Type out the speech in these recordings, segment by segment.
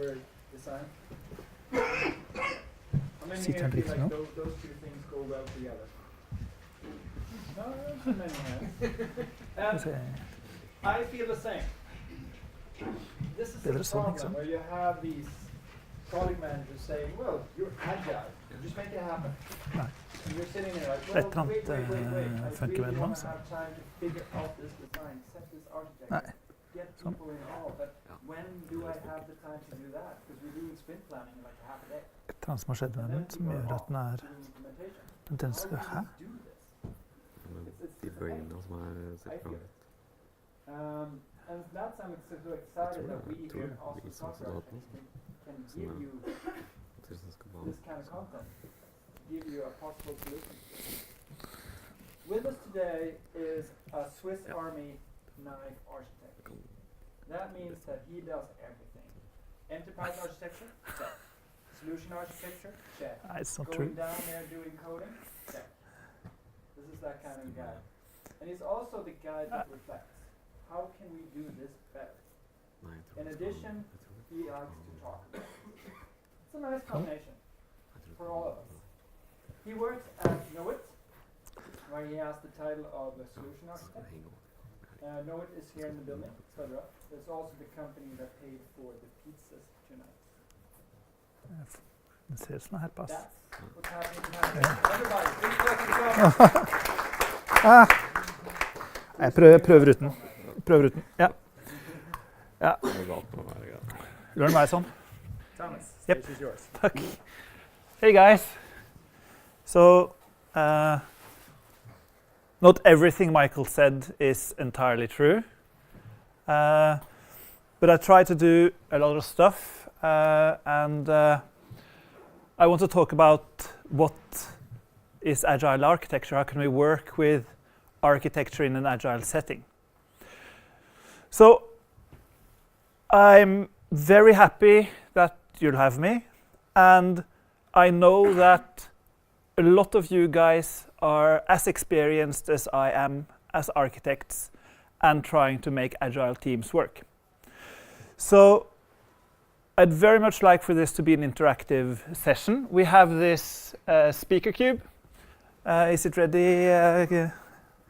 over design? How many here feel like those two things go well together? No, not so many hands. I feel the same. This is the problem where you have these product managers saying, well, you're agile, just make it happen. And you're sitting there like, well, wait. I really want to have time to figure out this design, set this architecture, get people involved. But when do I have the time to do that? Because we're doing sprint planning in like half a day. Et eller annet som har skjedd med den, som gjør at den skal hæ? De bøyene som sett fram. And that's I'm so excited that we here also software can give you this kind of content, give you a possible solution. With us today is a Swiss Army knife architect. That means that he does everything. Enterprise architecture, check. Solution architecture, check. It's not Going true. down there doing coding, check. This is that kind of guy. And he's also the guy that reflects. How can we do this better? In addition, he likes to talk about it. It's a nice combination for all of us. He works at Knowit, where he has the title of a solution architect. Knowit is here in the building, further up. There's also the company that paid for the pizzas tonight. Det ser ut som en helt pass. That's what's happening tonight. Everybody, please welcome. Jeg prøver uten. Ja. Gjør den meg sånn? Thomas, yep. stage is yours. Takk. Hey guys. So, not everything Michael said is entirely true. But I try to do a lot of stuff. And I want to talk about what is Agile architecture. How can we work with architecture in an Agile setting? So I'm very happy that you'll have me, and I know that a lot of you guys are as experienced as I am as architects and trying to make Agile teams work. So I'd very much like for this to be an interactive session. We have this speaker cube. Is it ready,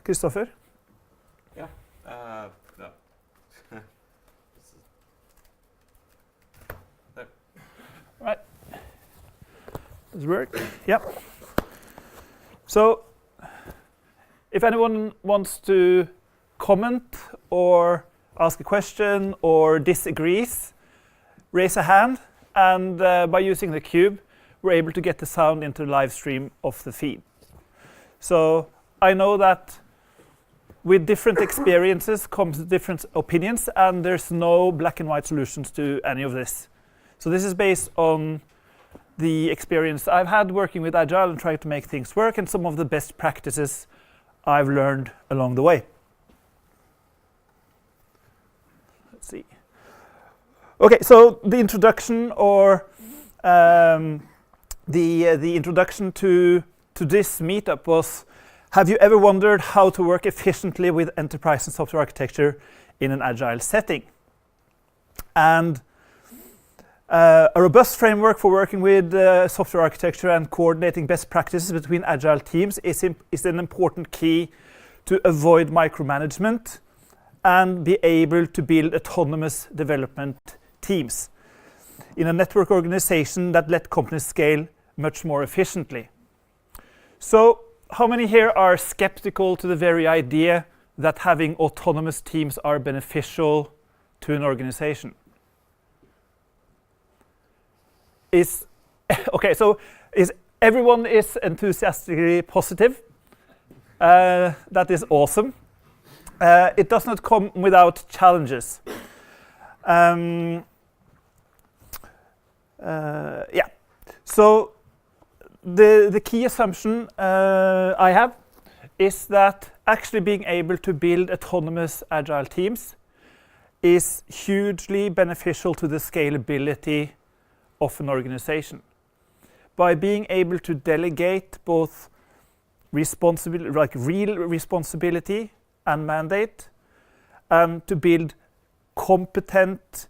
Christopher? Yeah. Right. Does it work? Yep. So, if anyone wants to comment or ask a question or disagrees, raise a hand, and by using the cube, we're able to get the sound into the live stream of the feed. So, I know that with different experiences comes different opinions, and there's no black and white solutions to any of this. So this is based on the experience I've had working with Agile and trying to make things work, and some of the best practices I've learned along the way. Let's see. Okay, so the introduction, or the introduction to this meetup was: have you ever wondered how to work efficiently with enterprise and software architecture in an Agile setting? And a robust framework for working with software architecture and coordinating best practices between Agile teams is an important key to avoid micromanagement and be able to build autonomous development teams in a network organization that let companies scale much more efficiently. So, how many here are skeptical to the very idea that having autonomous teams are beneficial to an organization? Okay, so everyone is enthusiastically positive. That is awesome. It does not come without challenges. Yeah. So the key assumption I have is that actually being able to build autonomous Agile teams is hugely beneficial to the scalability of an organization. By being able to delegate both responsibility, like real responsibility and mandate, and to build competent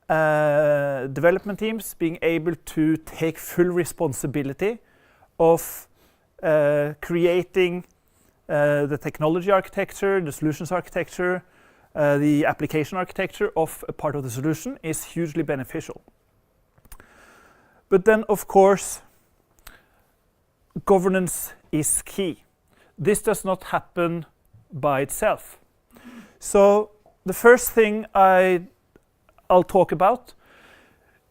development teams being able to take full responsibility of creating the technology architecture, the solutions architecture, the application architecture of a part of the solution is hugely beneficial. But then, of course, governance is key. This does not happen by itself. So the first thing I'll talk about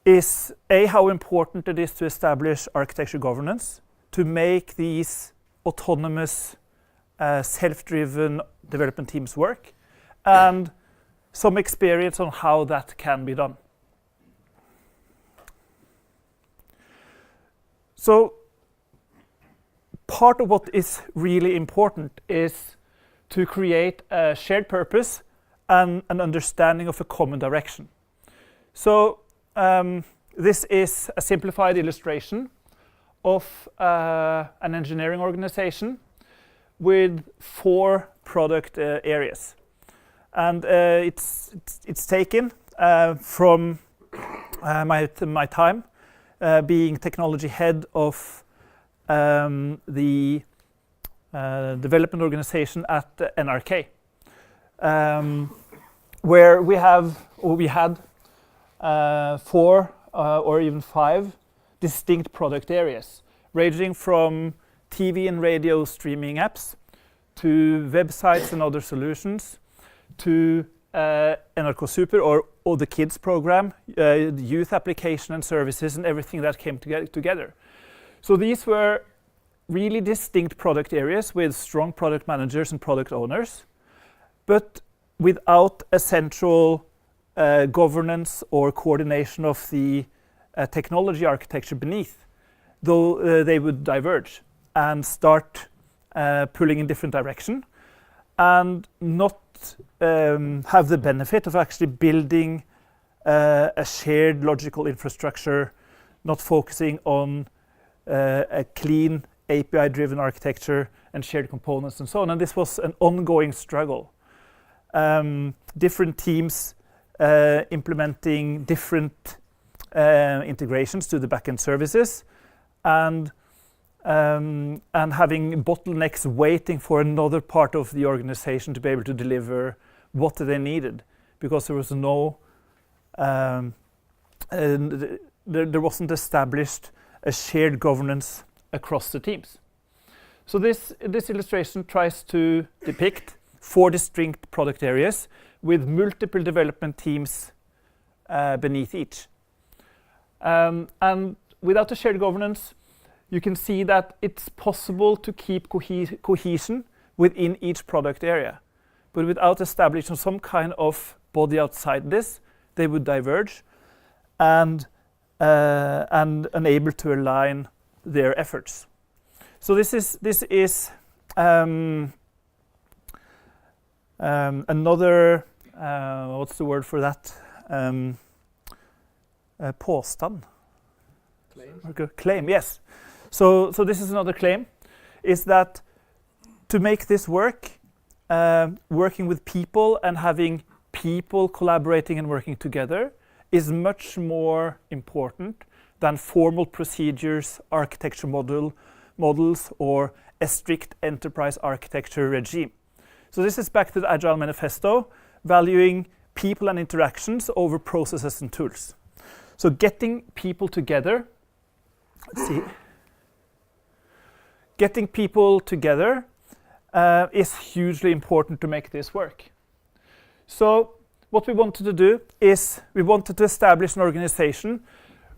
is how important it is to establish architecture governance to make these autonomous, self-driven development teams work, and some experience on how that can be done. So part of what is really important is to create a shared purpose and an understanding of a common direction. So this is a simplified illustration of an engineering organization with 4 product areas. And it's taken from my time being technology head of the development organization at NRK, where we had 4 or even 5 distinct product areas, ranging from TV and radio streaming apps to websites and other solutions, to NRK Super or the kids program, the youth application and services and everything that came together. So these were really distinct product areas with strong product managers and product owners, but without a central governance or coordination of the technology architecture beneath, though they would diverge and start pulling in different direction and not have the benefit of actually building a shared logical infrastructure, not focusing on a clean API-driven architecture and shared components and so on. And this was an ongoing struggle. Different teams implementing different integrations to the backend services, and having bottlenecks waiting for another part of the organization to be able to deliver what they needed, because there was there wasn't established a shared governance across the teams. So this illustration tries to depict 4 distinct product areas with multiple development teams beneath each. And without a shared governance, you can see that it's possible to keep cohesion within each product area. But without establishing some kind of body outside this, they would diverge and unable to align their efforts. So this is another, what's the word for that? Påstand? Claim, yes. So this is another claim, is that to make this work, working with people and having people collaborating and working together is much more important than formal procedures, architecture models, or a strict enterprise architecture regime. So this is back to the Agile Manifesto, valuing people and interactions over processes and tools. So getting people together, let's see. Getting people together is hugely important to make this work. So what we wanted to do is we wanted to establish an organization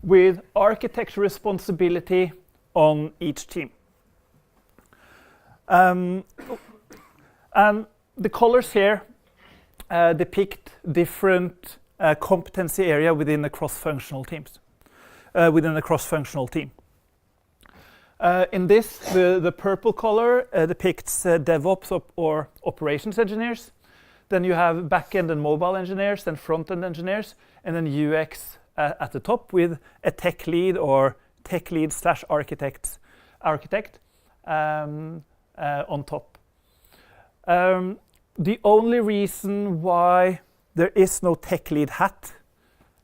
with architecture responsibility on each team. And the colors here depict different competency area within the cross-functional teams, within the cross-functional team. In this, the purple color depicts DevOps or operations engineers. Then you have back-end and mobile engineers, then front-end engineers, and then UX at the top with a tech lead or tech lead / architect on top. The only reason why there is no tech lead hat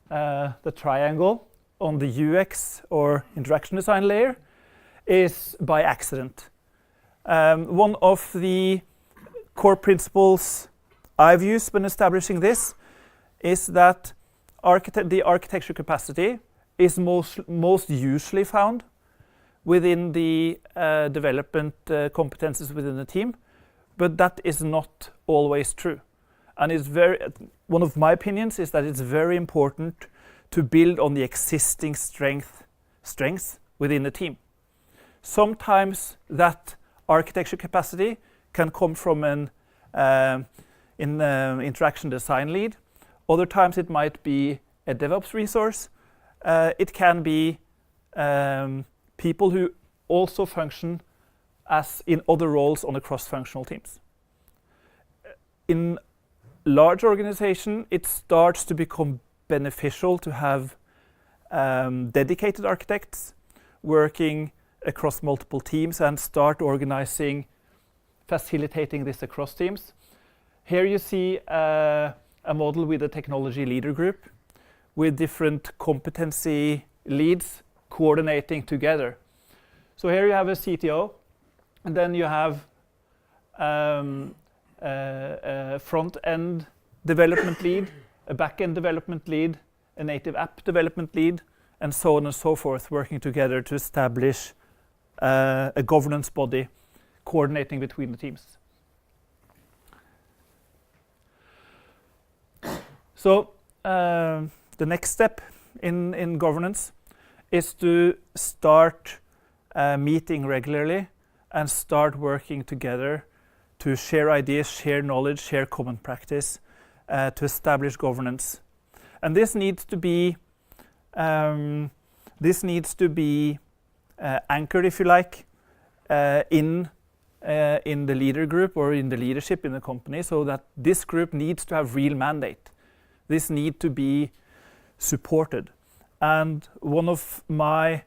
the triangle on the UX or interaction design layer is by accident. One of the core principles I've used when establishing this is that the architecture capacity is most usually found within the development competences within the team, but that is not always true. And one of my opinions is that it's very important to build on the existing strengths within the team. Sometimes that architecture capacity can come from an interaction design lead. Other times it might be a DevOps resource. It can be people who also function as in other roles on the cross-functional teams. In large organization, it starts to become beneficial to have dedicated architects working across multiple teams and start facilitating this across teams. Here you see a model with a technology leader group with different competency leads coordinating together. So here you have a CTO, and then you have a front-end development lead, a back-end development lead, a native app development lead, and so on and so forth, working together to establish a governance body coordinating between the teams. So the next step in governance is to start meeting regularly and start working together to share ideas, share knowledge, share common practice, to establish governance. And this needs to be anchored, if you like, in the leader group or in the leadership in the company, so that this group needs to have real mandate. This needs to be supported. And one of my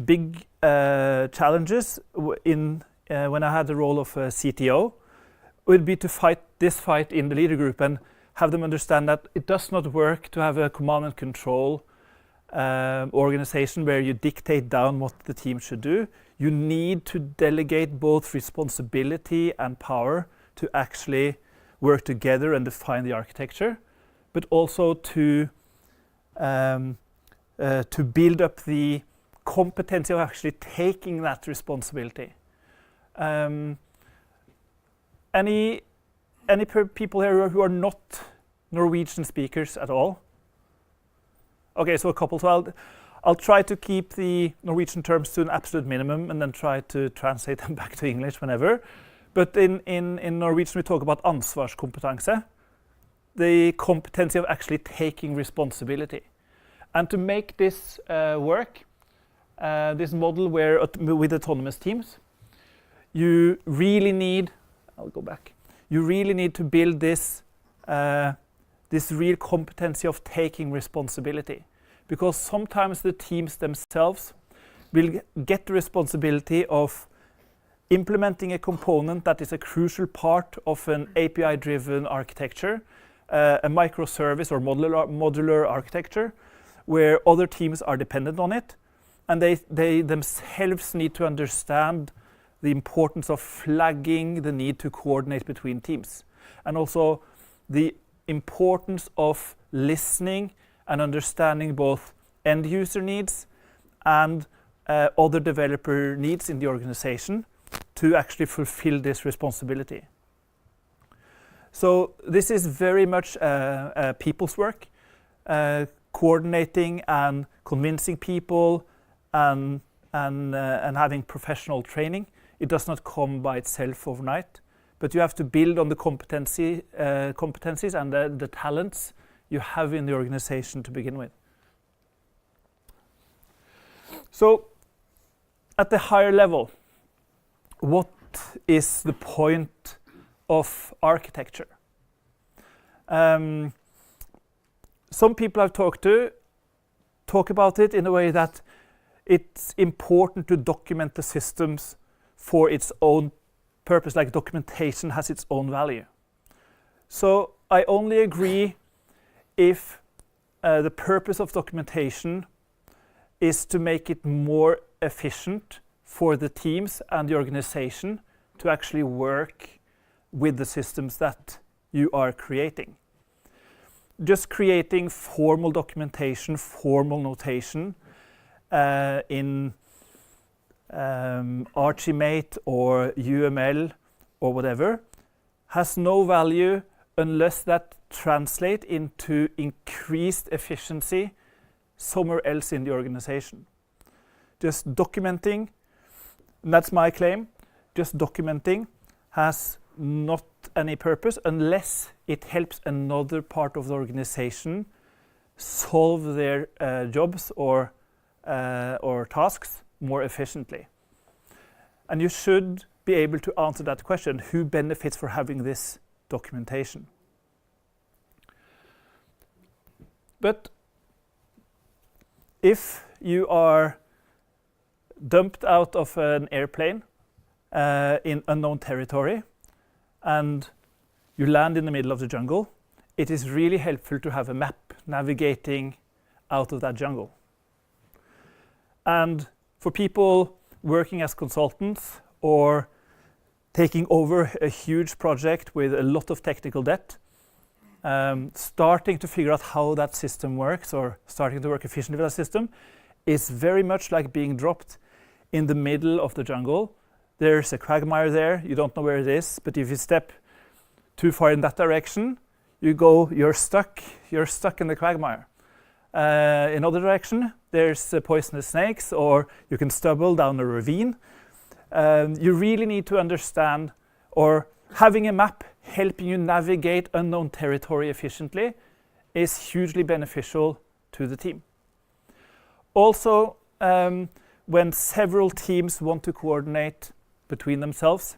big challenges when I had the role of CTO would be to fight this fight in the leader group and have them understand that it does not work to have a command and control organization where you dictate down what the team should do. You need to delegate both responsibility and power to actually work together and define the architecture, but also to build up the competency of actually taking that responsibility. Any people here who are not Norwegian speakers at all? Okay, so a couple. So I'll try to keep the Norwegian terms to an absolute minimum and then try to translate them back to English whenever. But in Norwegian we talk about ansvarskompetanse, the competency of actually taking responsibility. And to make this work, this model with autonomous teams, you really need, I'll go back, you really need to build this real competency of taking responsibility. Because sometimes the teams themselves will get the responsibility of implementing a component that is a crucial part of an API-driven architecture, a microservice or modular architecture, where other teams are dependent on it, and they themselves need to understand the importance of flagging the need to coordinate between teams, and also the importance of listening and understanding both end user needs and other developer needs in the organization to actually fulfill this responsibility. So this is very much people's work, coordinating and convincing people and having professional training. It does not come by itself overnight, but you have to build on the competencies and the talents you have in the organization to begin with. So at the higher level, what is the point of architecture? Some people I've talked to talk about it in a way that it's important to document the systems for its own purpose, like documentation has its own value. So I only agree if the purpose of documentation is to make it more efficient for the teams and the organization to actually work with the systems that you are creating. Just creating formal documentation, formal notation in Archimate or UML or whatever has no value unless that translates into increased efficiency somewhere else in the organization. Just documenting, and that's my claim, just documenting has not any purpose unless it helps another part of the organization solve their jobs or tasks more efficiently. And you should be able to answer that question, who benefits for having this documentation? But if you are dumped out of an airplane in unknown territory and you land in the middle of the jungle, it is really helpful to have a map navigating out of that jungle. And for people working as consultants or taking over a huge project with a lot of technical debt, starting to figure out how that system works or starting to work efficiently with that system is very much like being dropped in the middle of the jungle. There's a quagmire there, you don't know where it is, but if you step too far in that direction, you're stuck in the quagmire. In other direction, there's poisonous snakes, or you can stumble down a ravine. You really need to understand, or having a map helping you navigate unknown territory efficiently is hugely beneficial to the team. Also, when several teams want to coordinate between themselves,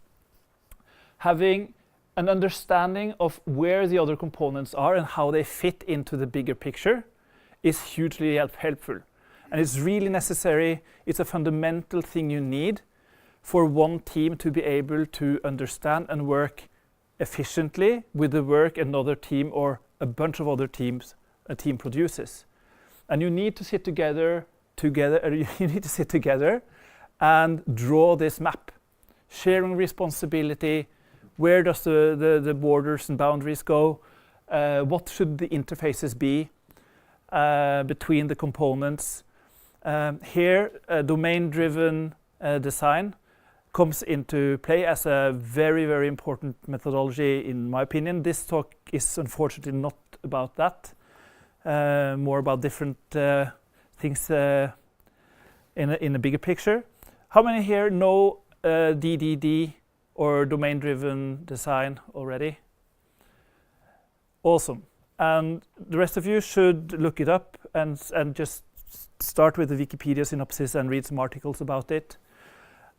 having an understanding of where the other components are and how they fit into the bigger picture is hugely helpful. And it's really necessary, it's a fundamental thing you need for one team to be able to understand and work efficiently with the work another team or a bunch of other teams a team produces. And you need to sit together and draw this map, sharing responsibility. Where does the borders and boundaries go? What should the interfaces be between the components? Here, domain-driven design comes into play as a very, very important methodology, in my opinion. This talk is unfortunately not about that, more about different things in a bigger picture. How many here know DDD or domain-driven design already? Awesome. And the rest of you should look it up and just start with the Wikipedia synopsis and read some articles about it.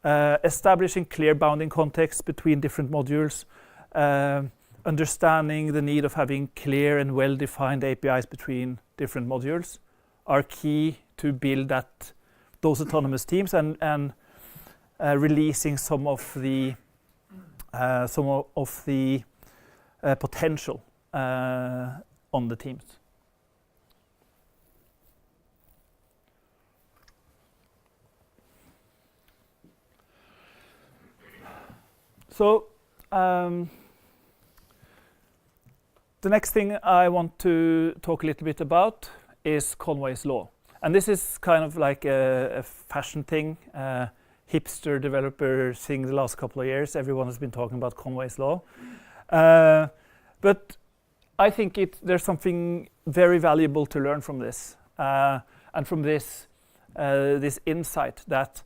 Establishing clear bounding context between different modules, understanding the need of having clear and well-defined APIs between different modules are key to build those autonomous teams and releasing some of the potential on the teams. So the next thing I want to talk a little bit about is Conway's law. And this is kind of like a fashion thing, hipster developer thing the last couple of years. Everyone has been talking about Conway's law. But I think there's something very valuable to learn from this. And from this insight that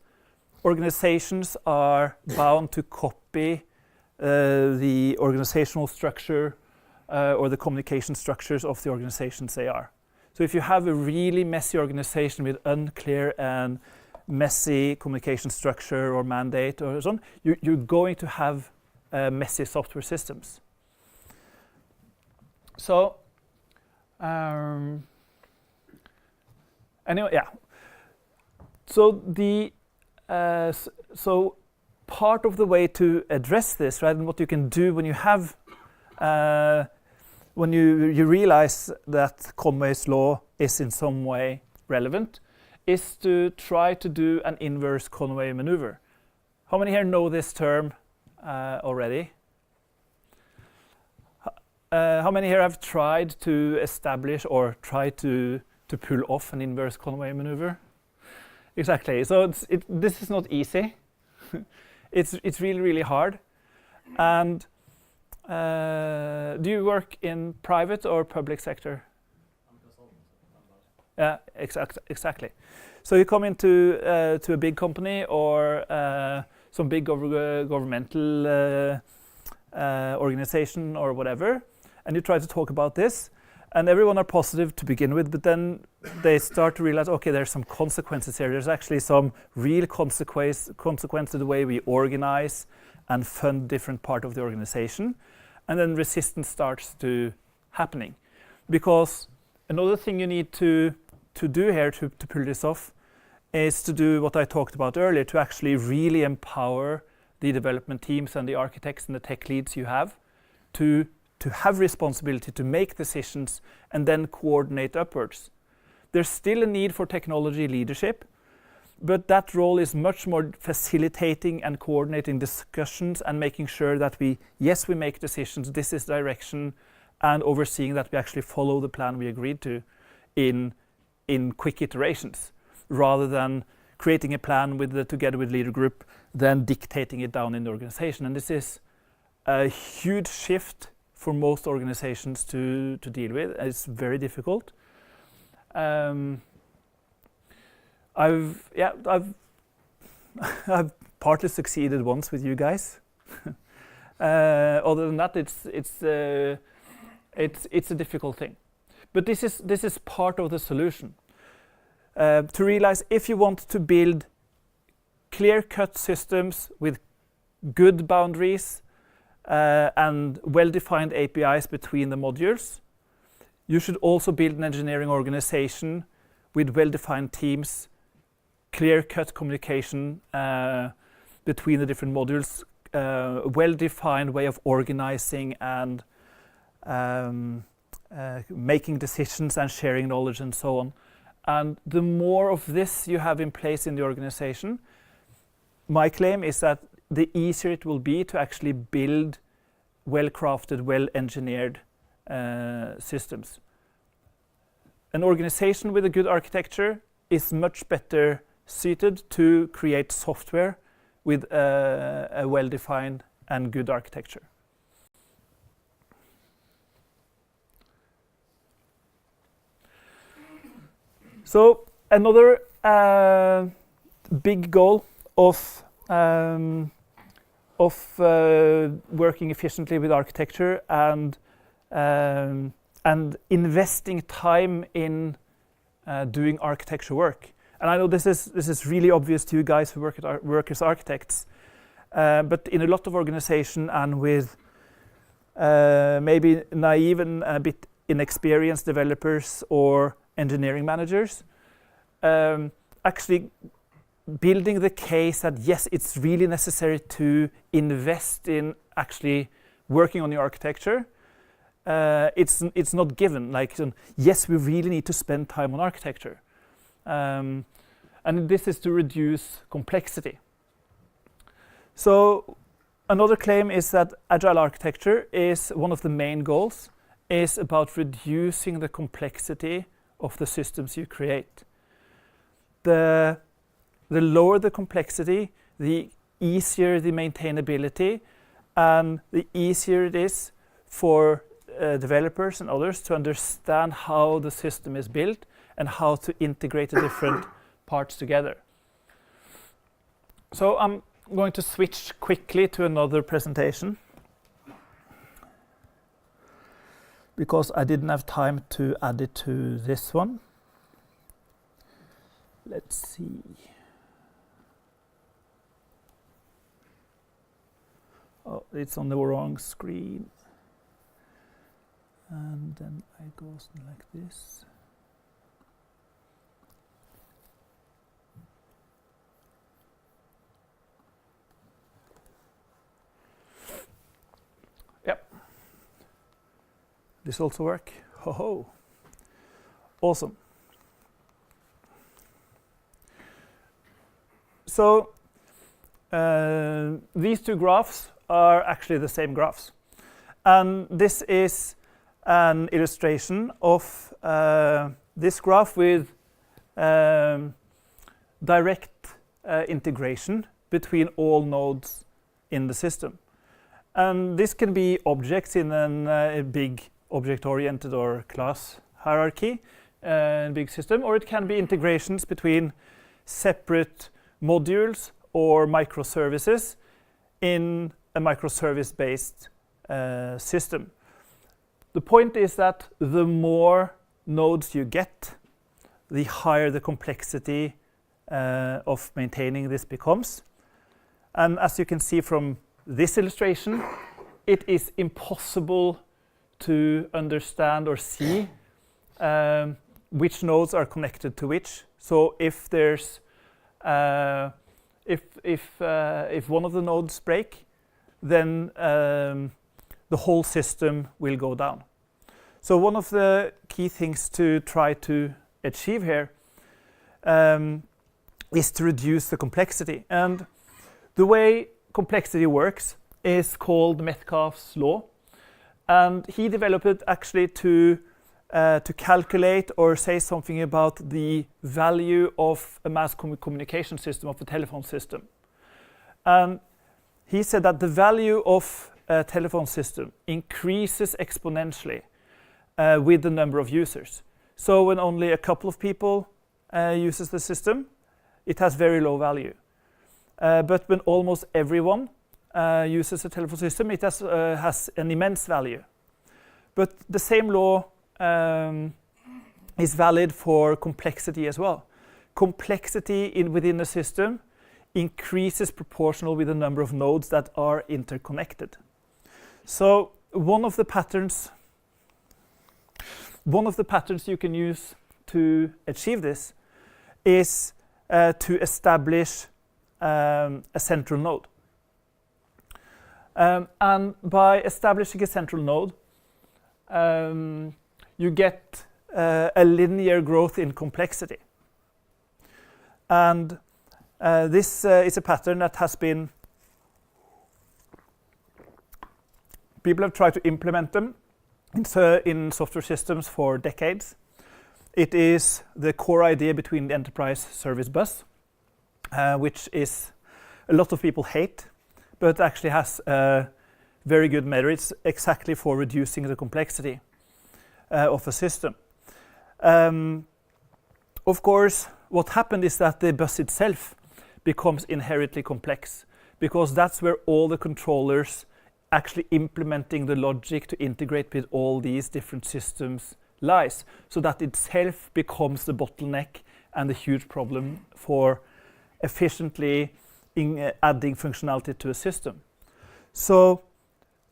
organizations are bound to copy the organizational structure or the communication structures of the organizations they are. So if you have a really messy organization with unclear and messy communication structure or mandate or so on, you're going to have messy software systems. So anyway, yeah. So so part of the way to address this, right, and what you can do when you have when you realize that Conway's law is in some way relevant, is to try to do an inverse Conway maneuver. How many here know this term already? How many here have tried to establish or try to pull off an inverse Conway maneuver? Exactly. So this is not easy. It's really, really hard. And do you work in private or public sector? Yeah, exactly. So you come into to a big company or some big governmental organization or whatever, and you try to talk about this, and everyone are positive to begin with, but then they start to realize, okay, there's some consequences here. There's actually some real consequence to the way we organize and fund different part of the organization, and then resistance starts to happening. Because another thing you need to do here to pull this off is to do what I talked about earlier, to actually really empower the development teams and the architects and the tech leads you have to have responsibility to make decisions and then coordinate upwards. There's still a need for technology leadership, but that role is much more facilitating and coordinating discussions and making sure that we make decisions, this is direction, and overseeing that we actually follow the plan we agreed to in quick iterations, rather than creating a plan together with leader group, then dictating it down in the organization. And this is a huge shift for most organizations to deal with. It's very difficult. I've partly succeeded once with you guys. Other than that, it's a difficult thing. But this is part of the solution. To realize if you want to build clear-cut systems with good boundaries and well-defined APIs between the modules, you should also build an engineering organization with well-defined teams, clear-cut communication between the different modules, well-defined way of organizing and making decisions and sharing knowledge and so on. And the more of this you have in place in the organization, my claim is that the easier it will be to actually build well-crafted, well-engineered systems. An organization with a good architecture is much better suited to create software with a well-defined and good architecture. So another big goal of working efficiently with architecture and investing time in doing architecture work. And I know this is really obvious to you guys who work as architects, but in a lot of organization and with maybe naive and a bit inexperienced developers or engineering managers, actually building the case that yes, it's really necessary to invest in actually working on the architecture. It's not given. Like yes, we really need to spend time on architecture, and this is to reduce complexity. So another claim is that agile architecture is one of the main goals is about reducing the complexity of the systems you create. The lower the complexity, the easier the maintainability, and the easier it is for developers and others to understand how the system is built and how to integrate the different parts together. So I'm going to switch quickly to another presentation because I didn't have time to add it to this one. Let's see. Oh, it's on the wrong screen. And then I go something like this. Yep. this also work? Ho ho. Awesome. So these two graphs are actually the same graphs. And this is an illustration of this graph with direct integration between all nodes in the system. And this can be objects in a big object-oriented or class hierarchy, big system, or it can be integrations between separate modules or microservices in a microservice-based system. The point is that the more nodes you get, the higher the complexity of maintaining this becomes. And as you can see from this illustration, it is impossible to understand or see which nodes are connected to which. So if there's if one of the nodes break, then the whole system will go down. So one of the key things to try to achieve here is to reduce the complexity. And the way complexity works is called Metcalfe's law. And he developed it actually to calculate or say something about the value of a mass communication system, of a telephone system. And he said that the value of a telephone system increases exponentially with the number of users. So when only a couple of people uses the system, it has very low value. But when almost everyone uses a telephone system, it has an immense value. But the same law is valid for complexity as well. Complexity within a system increases proportional with the number of nodes that are interconnected. So one of the patterns you can use to achieve this is to establish a central node. And by establishing a central node, you get a linear growth in complexity. And this is a pattern that has been, people have tried to implement them in software systems for decades. It is the core idea between the enterprise service bus, which is a lot of people hate, but actually has very good merits exactly for reducing the complexity of a system. Of course, what happened is that the bus itself becomes inherently complex, because that's where all the controllers actually implementing the logic to integrate with all these different systems lies. So that itself becomes the bottleneck and the huge problem for efficiently adding functionality to a system. So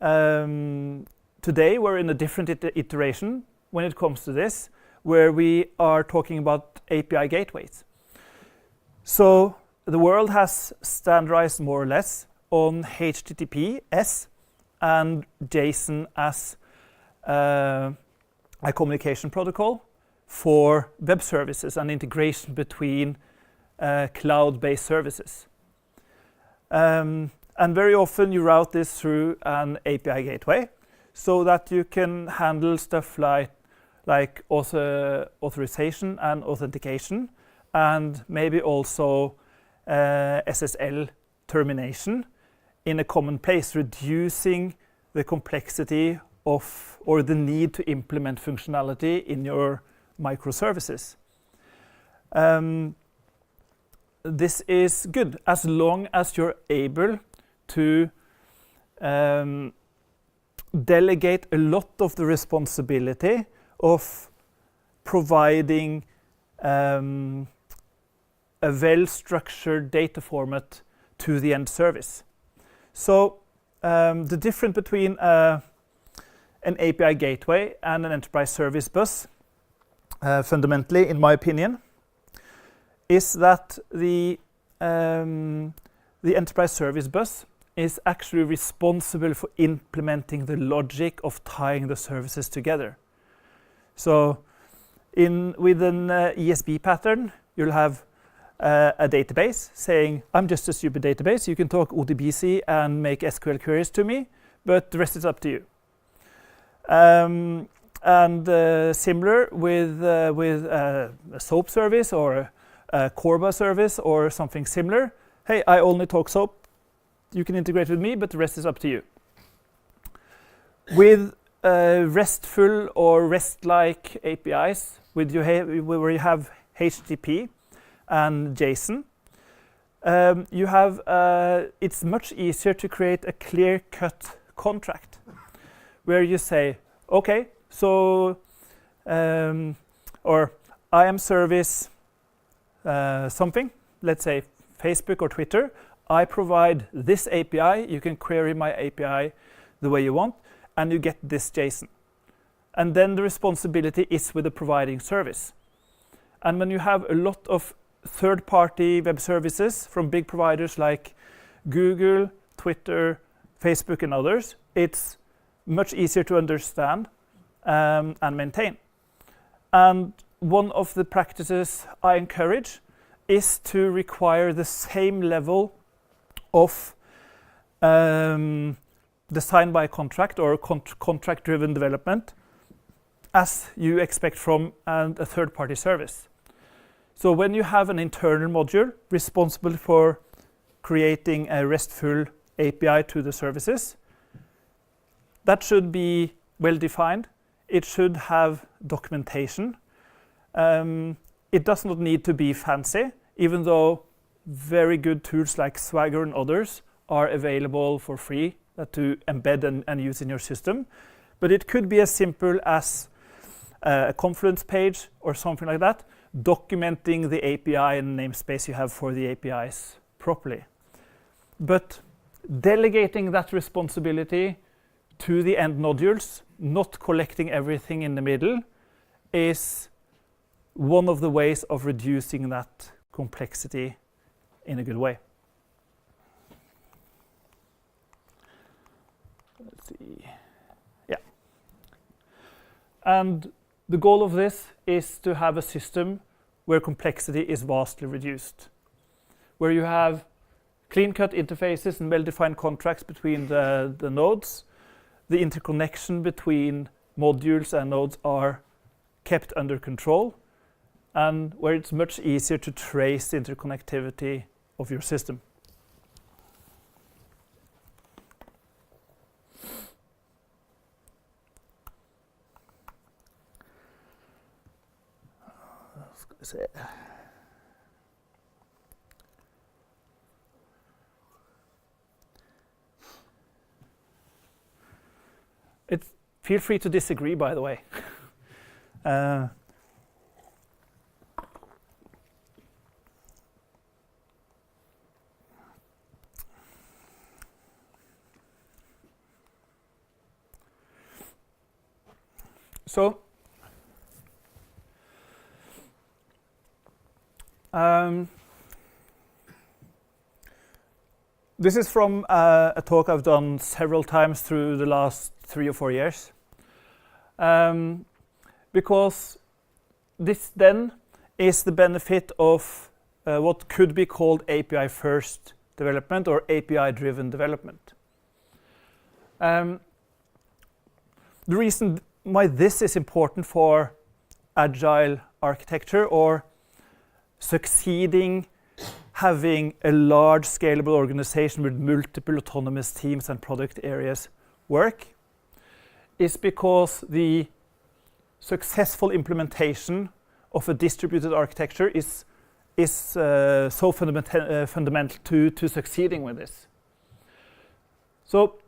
today we're in a different iteration when it comes to this, where we are talking about API gateways. So the world has standardized more or less on HTTPS and JSON as a communication protocol for web services and integration between cloud-based services. And very often you route this through an API gateway so that you can handle stuff like authorization and authentication, and maybe also SSL termination in a common place, reducing the complexity of or the need to implement functionality in your microservices. This is good as long as you're able to delegate a lot of the responsibility of providing a well-structured data format to the end service. So the difference between an API gateway and an enterprise service bus, fundamentally, in my opinion, is that the enterprise service bus is actually responsible for implementing the logic of tying the services together. So with an ESB pattern, you'll have a database saying, I'm just a stupid database. You can talk ODBC and make SQL queries to me, but the rest is up to you. And similar with a SOAP service or a Corba service or something similar. Hey, I only talk SOAP. You can integrate with me, but the rest is up to you. With RESTful or REST-like APIs, where you have HTTP and JSON, it's much easier to create a clear-cut contract where you say, okay, so, or I am service something, let's say Facebook or Twitter. I provide this API. You can query my API the way you want, and you get this JSON. And then the responsibility is with the providing service. And when you have a lot of third-party web services from big providers like Google, Twitter, Facebook, and others, it's much easier to understand and maintain. And one of the practices I encourage is to require the same level of design by contract or contract-driven development as you expect from a third-party service. So when you have an internal module responsible for creating a RESTful API to the services, that should be well defined. It should have documentation. It does not need to be fancy, even though very good tools like Swagger and others are available for free to embed and use in your system. But it could be as simple as a Confluence page or something like that, documenting the API and namespace you have for the APIs properly. But delegating that responsibility to the end nodules, not collecting everything in the middle, is one of the ways of reducing that complexity in a good way. Let's see. Yeah. And the goal of this is to have a system where complexity is vastly reduced, where you have clean-cut interfaces and well-defined contracts between the nodes. The interconnection between modules and nodes are kept under control, and where it's much easier to trace the interconnectivity of your system. Feel free to disagree, by the way. So, this is from a talk I've done several times through the last 3 or 4 years. Because this then is the benefit of what could be called API-first development or API-driven development. The reason why this is important for agile architecture or succeeding having a large scalable organization with multiple autonomous teams and product areas work is because the successful implementation of a distributed architecture is so fundamental to succeeding with this. So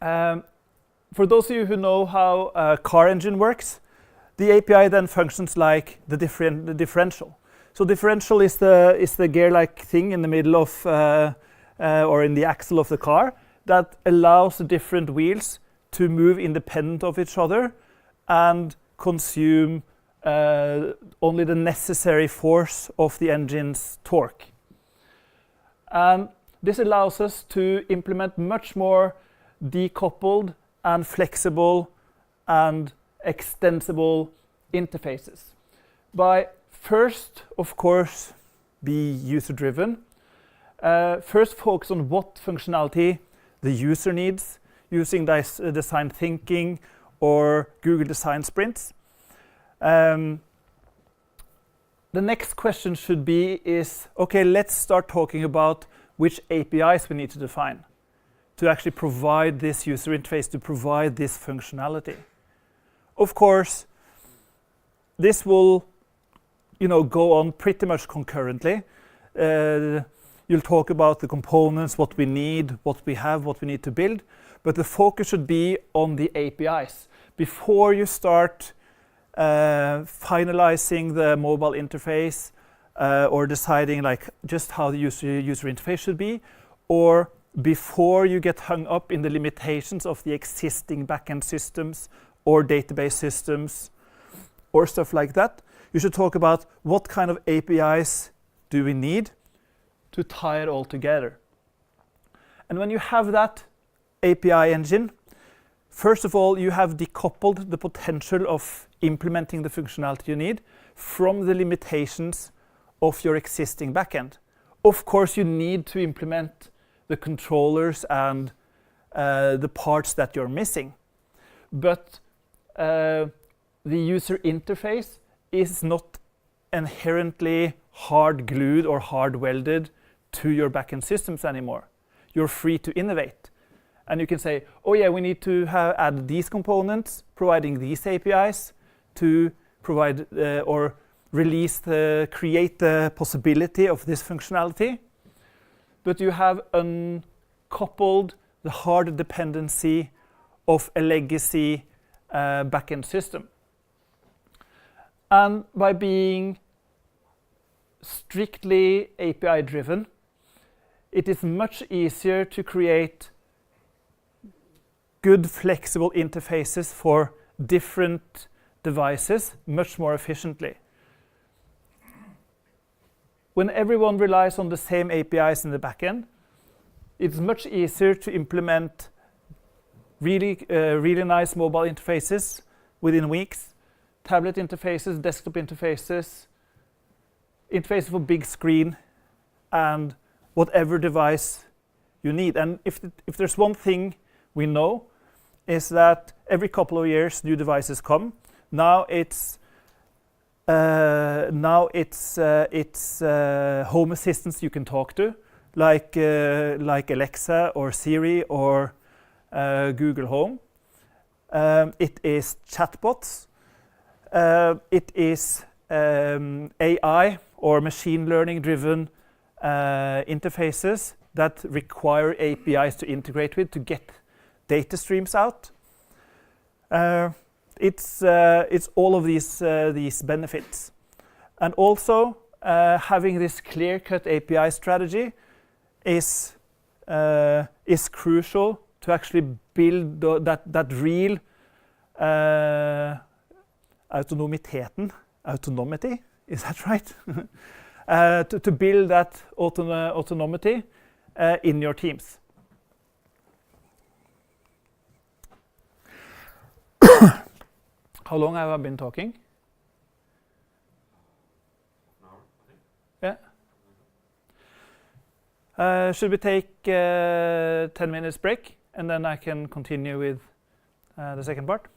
for those of you who know how a car engine works, the API then functions like the differential. So differential is the gear-like thing in the middle of or in the axle of the car that allows the different wheels to move independent of each other and consume only the necessary force of the engine's torque. And This allows us to implement much more decoupled and flexible and extensible interfaces. By first, of course, be user-driven. First, focus on what functionality the user needs using design thinking or Google Design Sprints. The next question should be okay, let's start talking about which APIs we need to define to actually provide this user interface, to provide this functionality. Of course, this will go on pretty much concurrently. You'll talk about the components, what we need, what we have, what we need to build, but the focus should be on the APIs. Before you start finalizing the mobile interface or deciding just how the user interface should be, or before you get hung up in the limitations of the existing backend systems or database systems or stuff like that, you should talk about what kind of APIs do we need to tie it all together. And when you have that API engine, first of all, you have decoupled the potential of implementing the functionality you need from the limitations of your existing backend. Of course, you need to implement the controllers and the parts that you're missing. But the user interface is not inherently hard glued or hard welded to your backend systems anymore. You're free to innovate. And you can say, oh yeah, we need to add these components, providing these APIs to provide or create the possibility of this functionality. But you have uncoupled the hard dependency of a legacy backend system. And by being strictly API driven, it is much easier to create good flexible interfaces for different devices much more efficiently. When everyone relies on the same APIs in the backend, it's much easier to implement really nice mobile interfaces within weeks, tablet interfaces, desktop interfaces, interfaces for big screen, and whatever device you need. And if there's one thing we know, is that every couple of years new devices come. Now it's home assistants you can talk to, like Alexa or Siri or Google Home. It is chatbots. It is AI or machine learning driven interfaces that require APIs to integrate with to get data streams out. It's all of these benefits, and also having this clear-cut API strategy is crucial to actually build that real autonomy, is that right? To build that autonomy in your teams. How long have I been talking? Yeah. Should we take 10 minutes break and then I can continue with the second part?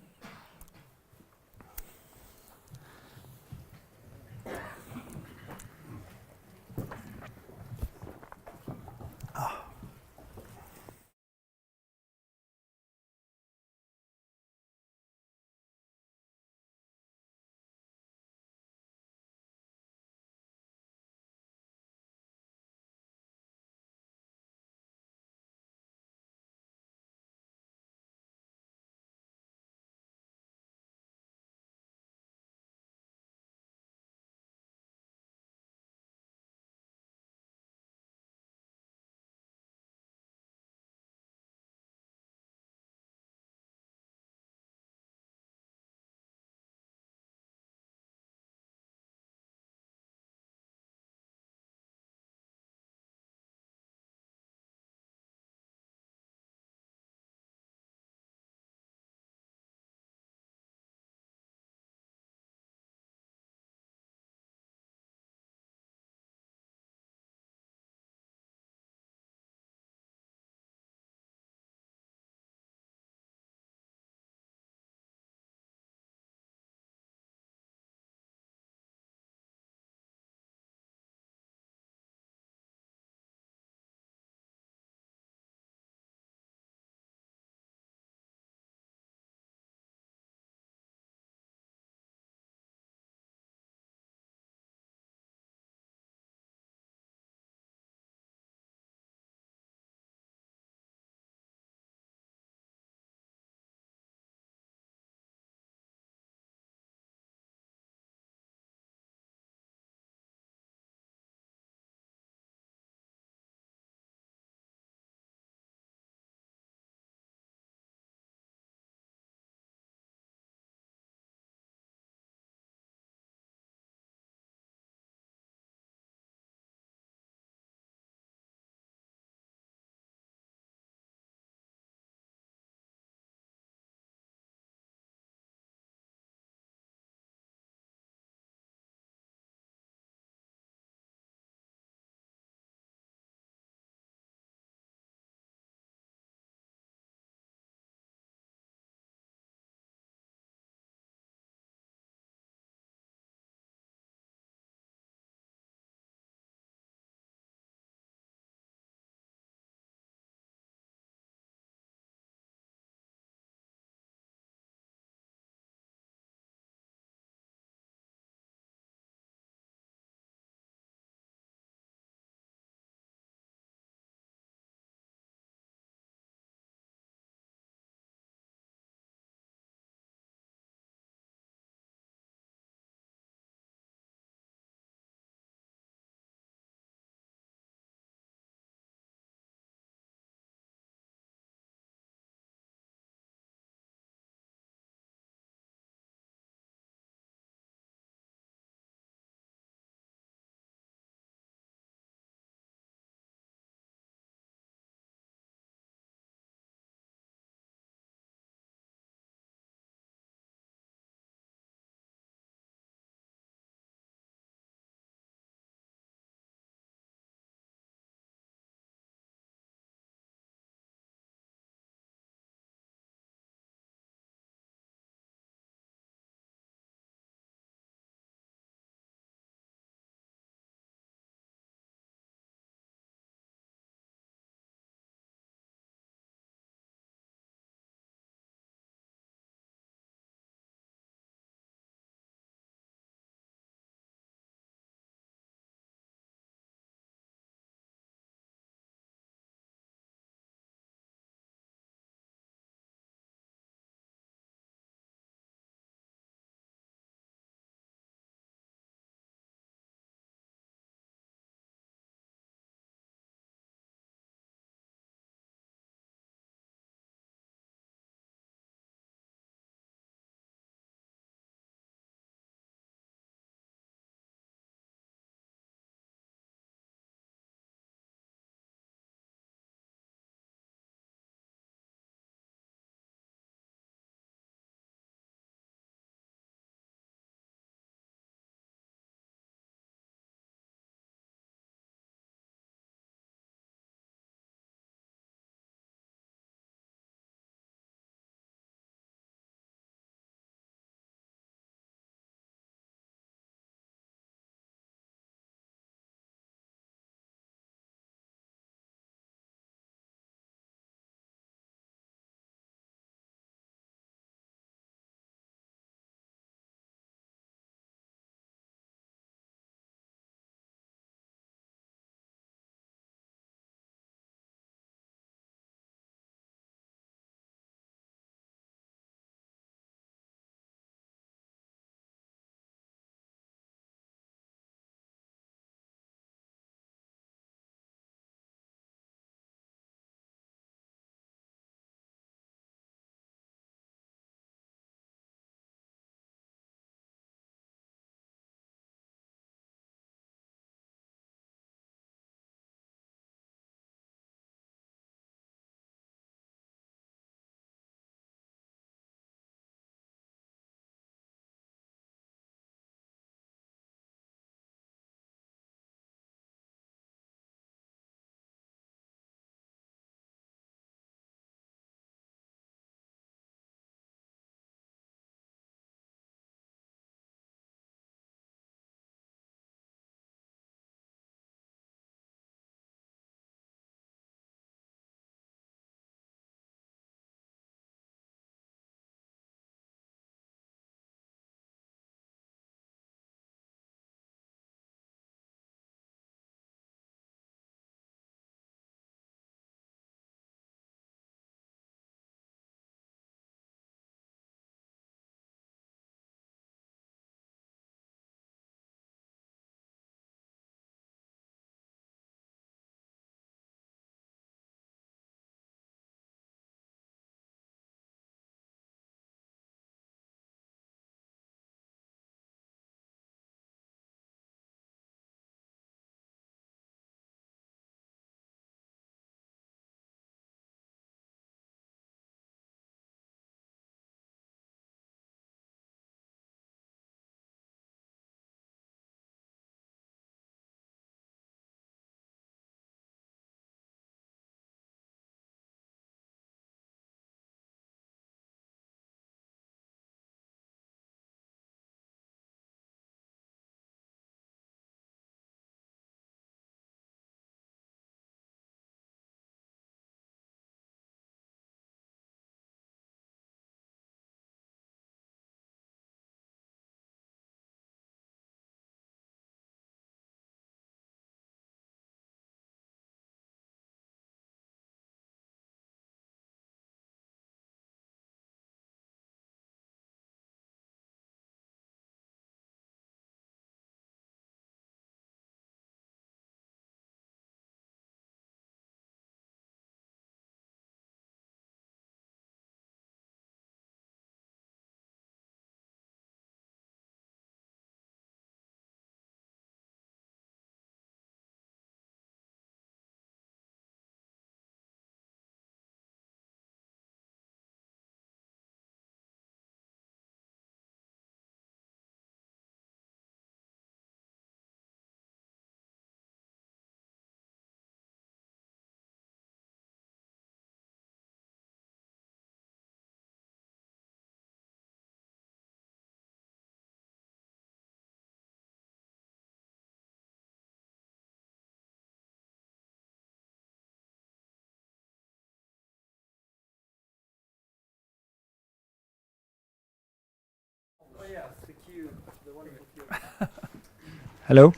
Hello.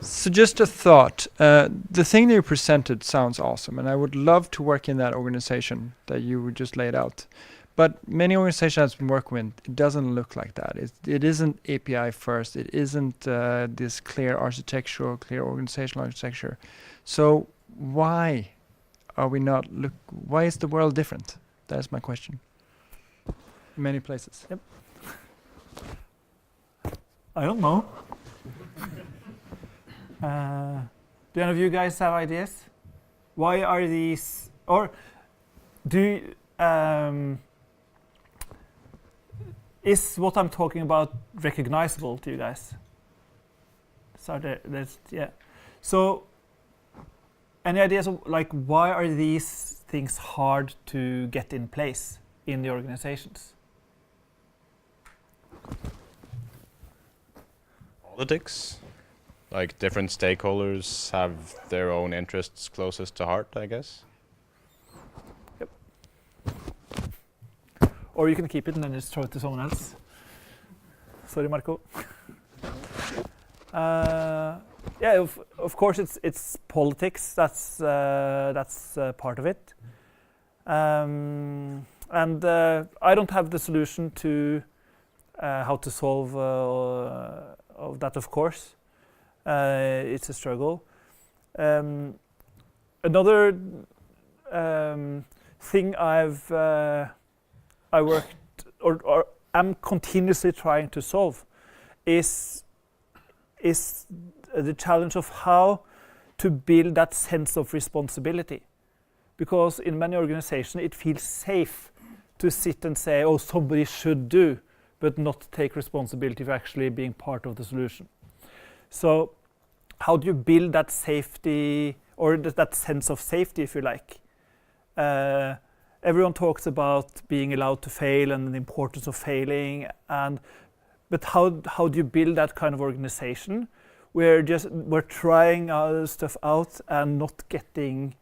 So just a thought. The thing that you presented sounds awesome, and I would love to work in that organization that you just laid out. But many organizations I've been working with, it doesn't look like that. It isn't API first. It isn't this clear architecture or clear organizational architecture. So why are we not why is the world different? That's my question. In many places. Yep. I don't know. Do any of you guys have ideas? Why are these, or do you, is what I'm talking about recognizable to you guys? So yeah. So, any ideas of like why are these things hard to get in place in the organizations? Politics. Like different stakeholders have their own interests closest to heart, I guess. Yep. Or you can keep it and then just throw it to someone else. Sorry, Marco. Yeah, of course it's politics. That's part of it. And I don't have the solution to how to solve of that, of course. It's a struggle. Another thing I worked or am continuously trying to solve is the challenge of how to build that sense of responsibility. Because in many organizations it feels safe to sit and say, oh, somebody should do, but not take responsibility for actually being part of the solution. So how do you build that safety or that sense of safety, if you like? Everyone talks about being allowed to fail and the importance of failing, but how do you build that kind of organization where we're trying our stuff out and not getting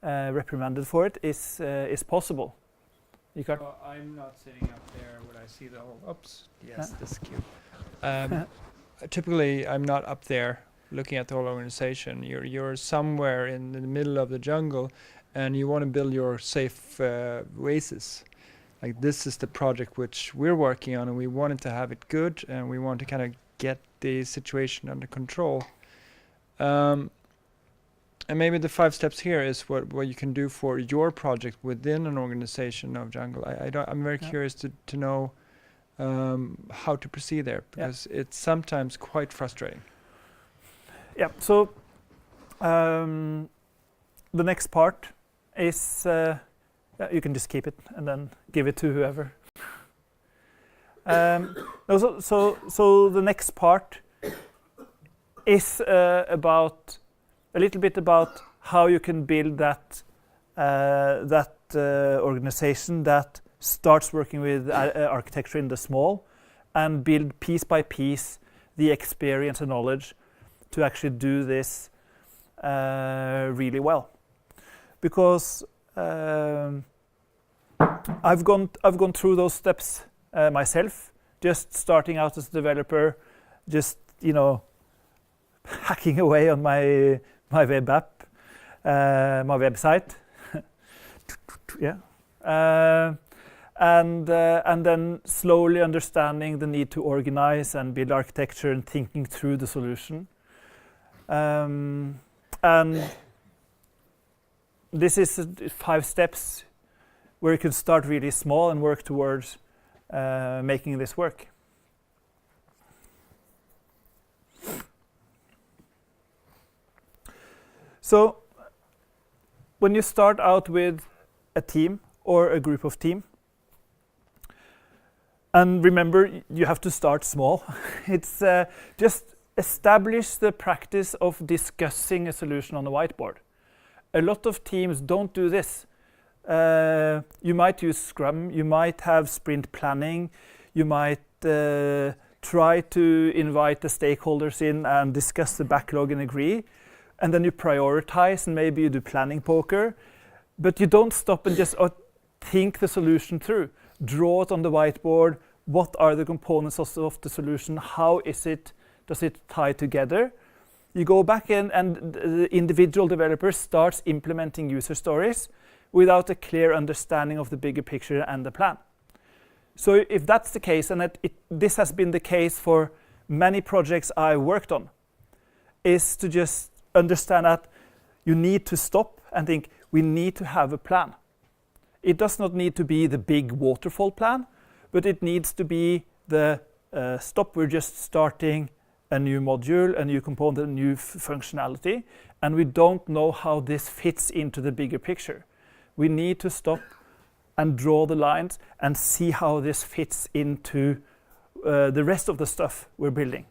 reprimanded for it is possible? Well, I'm not sitting up there when I see the whole. Oops. Yes, this is cute. Typically, I'm not up there looking at the whole organization. You're somewhere in the middle of the jungle, and you want to build your safe oasis. Like this is the project which we're working on, and we wanted to have it good, and we want to kind of get the situation under control. And maybe the 5 steps here is what you can do for your project within an organization of Jungle. I'm very curious to know how to proceed there, because it's sometimes quite frustrating. Yeah. So the next part is you can just keep it and then give it to whoever. So the next part is about a little bit about how you can build that organization that starts working with architecture in the small and build piece by piece the experience and knowledge to actually do this really well. Because I've gone through those steps myself, just starting out as a developer, just hacking away on my web app, my website, and then slowly understanding the need to organize and build architecture and thinking through the solution. And this is 5 steps where you can start really small and work towards making this work. So when you start out with a team or a group of team, and remember, you have to start small. It's just establish the practice of discussing a solution on the whiteboard. A lot of teams don't do this. You might use Scrum, you might have sprint planning, you might try to invite the stakeholders in and discuss the backlog and agree. And then you prioritize and maybe you do planning poker, but you don't stop and just think the solution through. Draw it on the whiteboard. What are the components of the solution? How is it Does it tie together? You go back in and the individual developer starts implementing user stories without a clear understanding of the bigger picture and the plan. So if that's the case, and this has been the case for many projects I worked on, is to just understand that you need to stop and think, we need to have a plan. It does not need to be the big waterfall plan, but it needs to be the stop, we're just starting a new module, a new component, a new functionality, and we don't know how this fits into the bigger picture. We need to stop and draw the lines and see how this fits into the rest of the stuff we're building.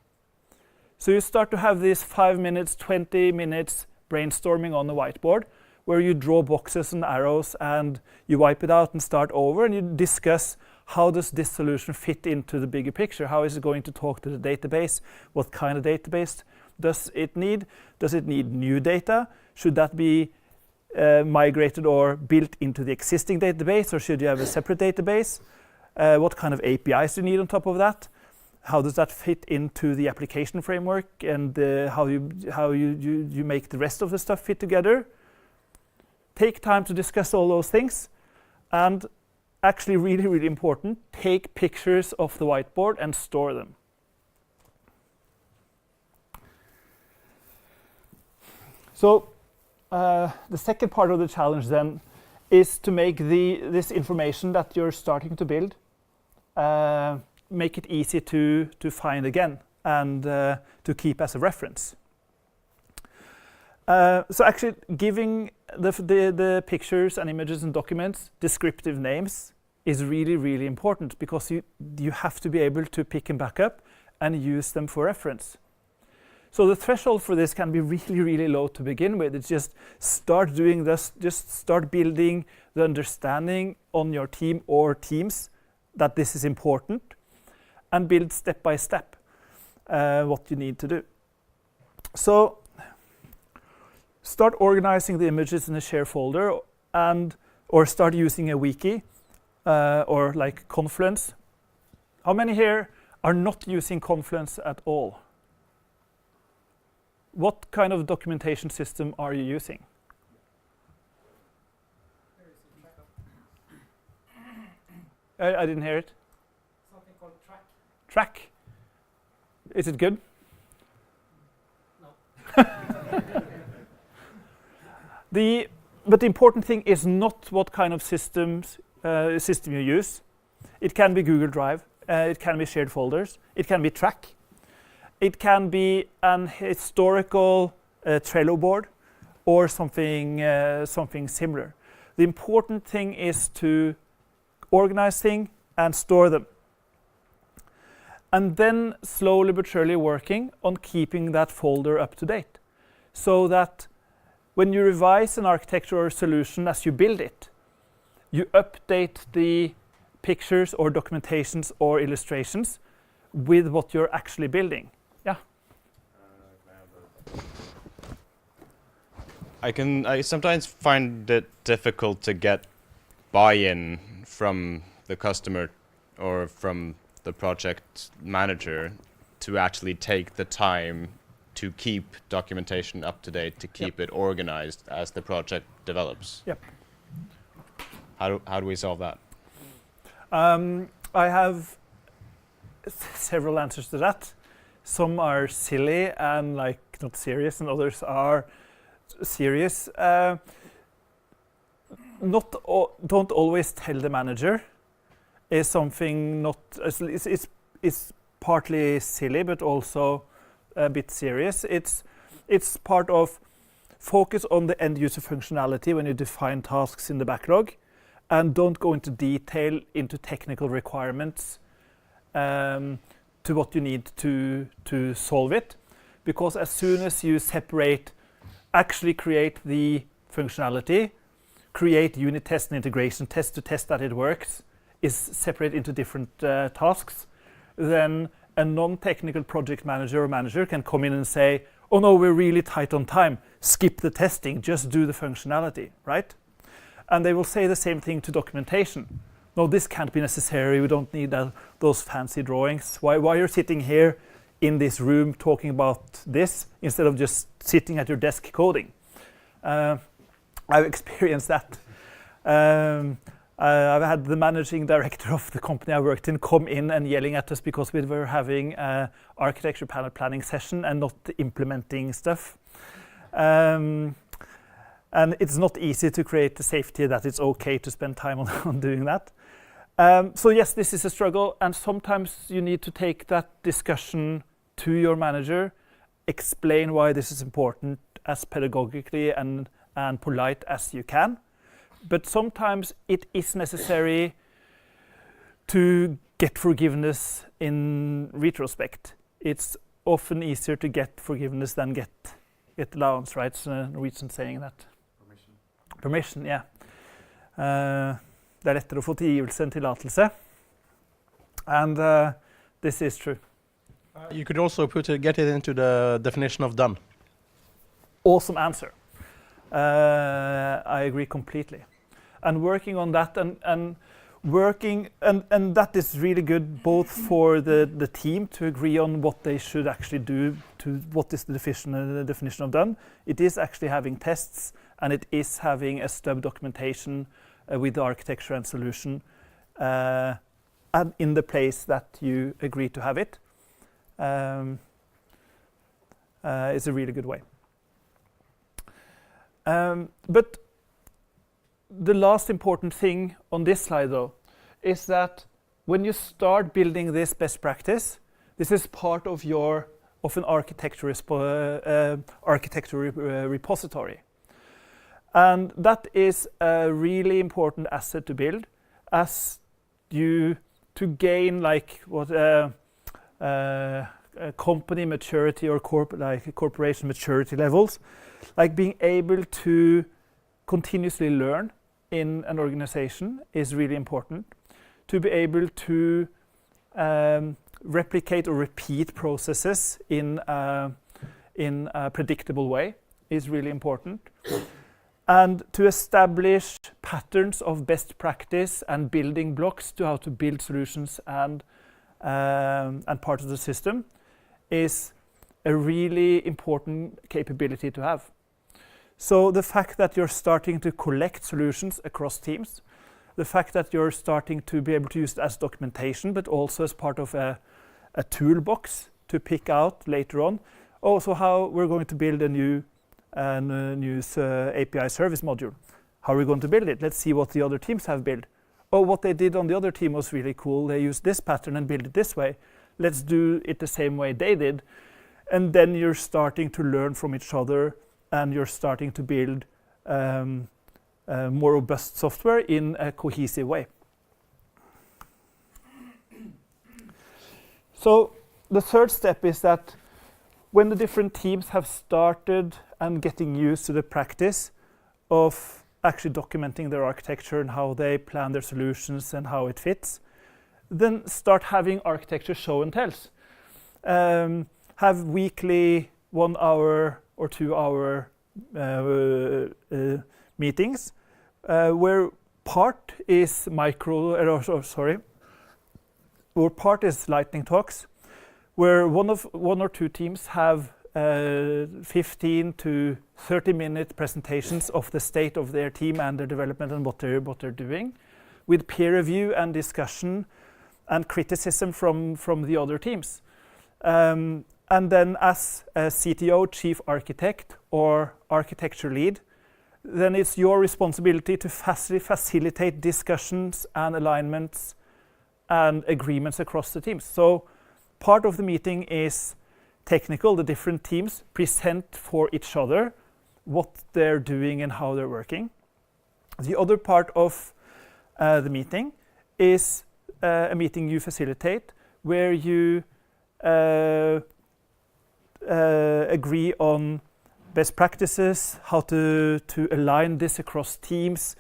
So you start to have this 5 minutes, 20 minutes brainstorming on the whiteboard, where you draw boxes and arrows and you wipe it out and start over, and you discuss how does this solution fit into the bigger picture? How is it going to talk to the database? What kind of database does it need? Does it need new data? Should that be migrated or built into the existing database, or should you have a separate database? What kind of APIs do you need on top of that? How does that fit into the application framework, and how you make the rest of the stuff fit together? Take time to discuss all those things, and actually really, really important, take pictures of the whiteboard and store them. So the second part of the challenge then is to make this information that you're starting to build, make it easy to find again and to keep as a reference. So actually giving the pictures and images and documents descriptive names is really, really important, because you have to be able to pick them back up and use them for reference. So the threshold for this can be really, really low to begin with. It's just start doing this, just start building the understanding on your team or teams that this is important, and build step by step what you need to do. So start organizing the images in a share folder, or start using a wiki or like Confluence. How many here are not using Confluence at all? What kind of documentation system are you using? I didn't hear it. Something called track. Track? Is it good? No. But the important thing is not what kind of system you use. It can be Google Drive, it can be shared folders, it can be Track, it can be an historical Trello board, or something similar. The important thing is to organize things and store them, and then slowly but surely working on keeping that folder up to date, so that when you revise an architecture or solution as you build it, you update the pictures or documentations or illustrations with what you're actually building. Yeah. I sometimes find it difficult to get buy-in from the customer or from the project manager to actually take the time to keep documentation up to date, to keep it organized as the project develops. Yep. How do we solve that? I have several answers to that. Some are silly and like not serious, and others are serious. Don't always tell the manager is something not. It's partly silly, but also a bit serious. It's part of focus on the end user functionality when you define tasks in the backlog, and don't go into detail into technical requirements to what you need to solve it, because as soon as you separate, actually create the functionality, create unit test and integration test to test that it works, is separate into different tasks, then a non-technical project manager or manager can come in and say, oh no, we're really tight on time, skip the testing, just do the functionality, right? And they will say the same thing to documentation. No, this can't be necessary, we don't need those fancy drawings. While you're sitting here in this room talking about this instead of just sitting at your desk coding. I've experienced that. I've had the managing director of the company I worked in come in and yelling at us because we were having an architecture panel planning session and not implementing stuff. And it's not easy to create the safety that it's okay to spend time on doing that. So yes, this is a struggle, and sometimes you need to take that discussion to your manager, explain why this is important as pedagogically and polite as you can. But sometimes it is necessary to get forgiveness in retrospect. It's often easier to get forgiveness than get allowance, right? It's a Norwegian saying that. Permission, yeah. Det lettere å få tilgivelse enn tillatelse. And this is true. You could also get it into the definition of done. Awesome answer. I agree completely. And working on that and that is really good both for the team to agree on what they should actually do, to what is the definition of done. It is actually having tests, and it is having a stub documentation with the architecture and solution and in the place that you agree to have it. It's a really good way. But the last important thing on this slide, though, is that when you start building this best practice, this is part of an architecture repository. And that is a really important asset to build as to gain like what company maturity or corporation maturity levels, like being able to continuously learn in an organization is really important. To be able to replicate or repeat processes in a predictable way is really important. And to establish patterns of best practice and building blocks to how to build solutions and part of the system is a really important capability to have. So the fact that you're starting to collect solutions across teams, the fact that you're starting to be able to use it as documentation, but also as part of a toolbox to pick out later on, also how we're going to build a new API service module. How are we going to build it? Let's see what the other teams have built. Oh, what they did on the other team was really cool. They used this pattern and built it this way. Let's do it the same way they did. And then you're starting to learn from each other, and you're starting to build more robust software in a cohesive way. So the third step is that when the different teams have started and getting used to the practice of actually documenting their architecture and how they plan their solutions and how it fits, then start having architecture show and tells. Have weekly 1 hour or 2 hour meetings where part is part is lightning talks, where one or two teams have 15 to 30-minute presentations of the state of their team and their development and what they're doing, with peer review and discussion and criticism from the other teams. And then as a CTO, chief architect, or architecture lead, then it's your responsibility to facilitate discussions and alignments and agreements across the teams. So part of the meeting is technical. The different teams present for each other what they're doing and how they're working. The other part of the meeting is a meeting you facilitate where you agree on best practices, how to align this across teams,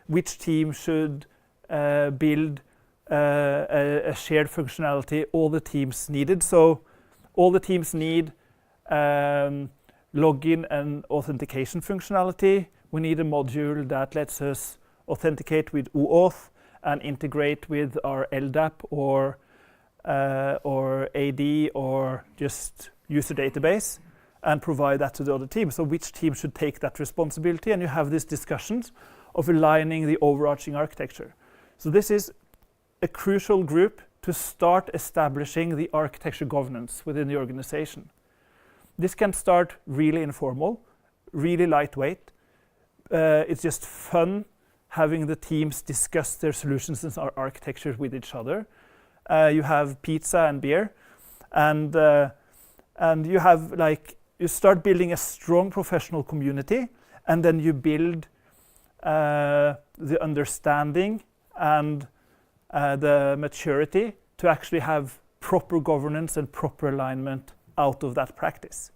which team should build a shared functionality all the teams needed. So all the teams need login and authentication functionality. We need a module that lets us authenticate with OAuth and integrate with our LDAP or or AD or just user database and provide that to the other team. So which team should take that responsibility? And you have these discussions of aligning the overarching architecture. So this is a crucial group to start establishing the architecture governance within the organization. This can start really informal, really lightweight. It's just fun having the teams discuss their solutions and architecture with each other. You have pizza and beer, and you have you start building a strong professional community, and then you build the understanding and the maturity to actually have proper governance and proper alignment out of that practice.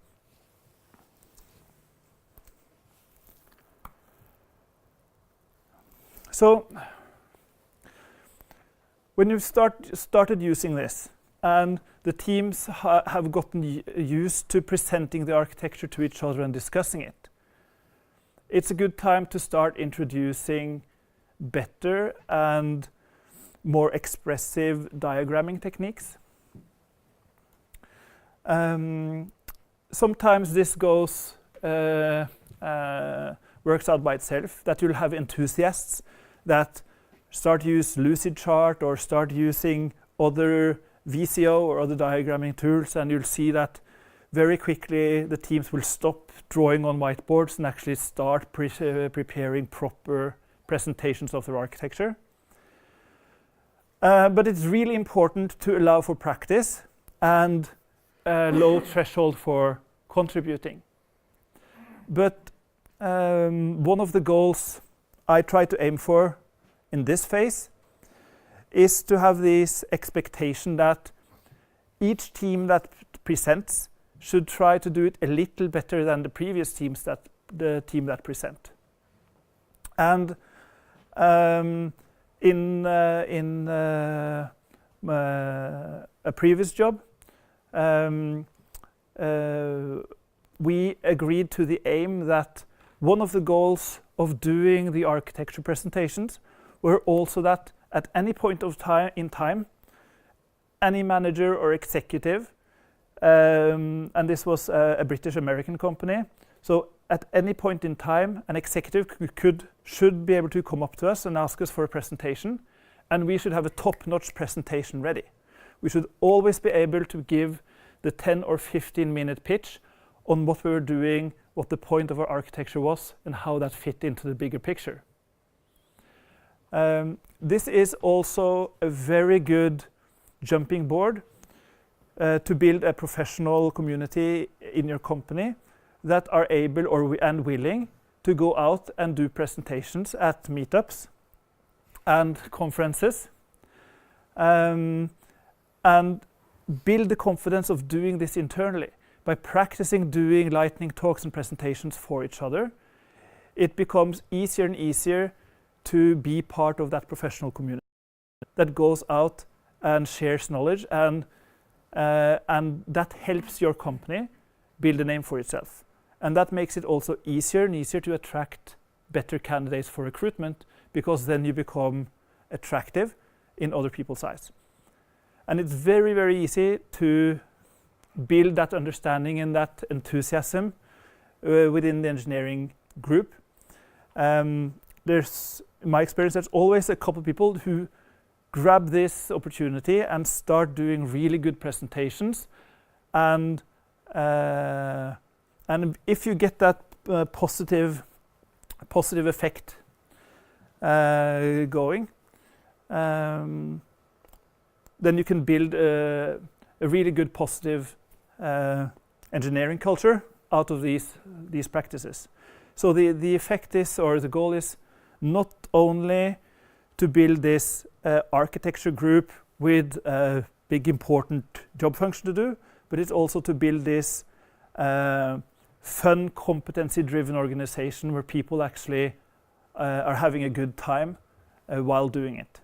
So when you started using this and the teams have gotten used to presenting the architecture to each other and discussing it, it's a good time to start introducing better and more expressive diagramming techniques. Sometimes this goes works out by itself, that you'll have enthusiasts that start use Lucidchart or start using other VCO or other diagramming tools, and you'll see that very quickly the teams will stop drawing on whiteboards and actually start preparing proper presentations of their architecture. But it's really important to allow for practice and a low threshold for contributing. But one of the goals I try to aim for in this phase is to have this expectation that each team that presents should try to do it a little better than the previous team that present. And in a previous job, we agreed to the aim that one of the goals of doing the architecture presentations were also that at any point of time, any manager or executive, and this was a British-American company, so at any point in time, an executive should be able to come up to us and ask us for a presentation, and we should have a top-notch presentation ready. We should always be able to give the 10 or 15-minute pitch on what we were doing, what the point of our architecture was, and how that fit into the bigger picture. This is also a very good jumping board to build a professional community in your company that are able and willing to go out and do presentations at meetups and conferences, and build the confidence of doing this internally. By practicing doing lightning talks and presentations for each other, it becomes easier and easier to be part of that professional community that goes out and shares knowledge, and that helps your company build a name for itself. And that makes it also easier and easier to attract better candidates for recruitment, because then you become attractive in other people's eyes. And it's very, very easy to build that understanding and that enthusiasm within the engineering group. There's, in my experience, there's always a couple of people who grab this opportunity and start doing really good presentations. And if you get that positive effect going, then you can build a really good positive engineering culture out of these practices. So the effect is, or the goal is, not only to build this architecture group with a big important job function to do, but it's also to build this fun, competency-driven organization where people actually are having a good time while doing it.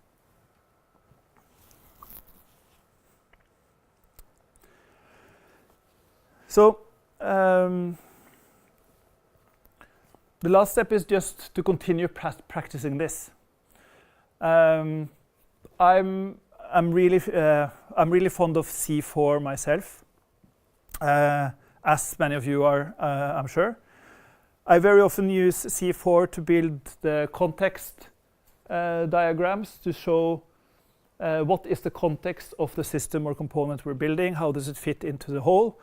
So the last step is just to continue practicing this. I'm I'm really fond of C4 myself, as many of you are, I'm sure. I very often use C4 to build the context diagrams to show what is the context of the system or component we're building, how does it fit into the whole,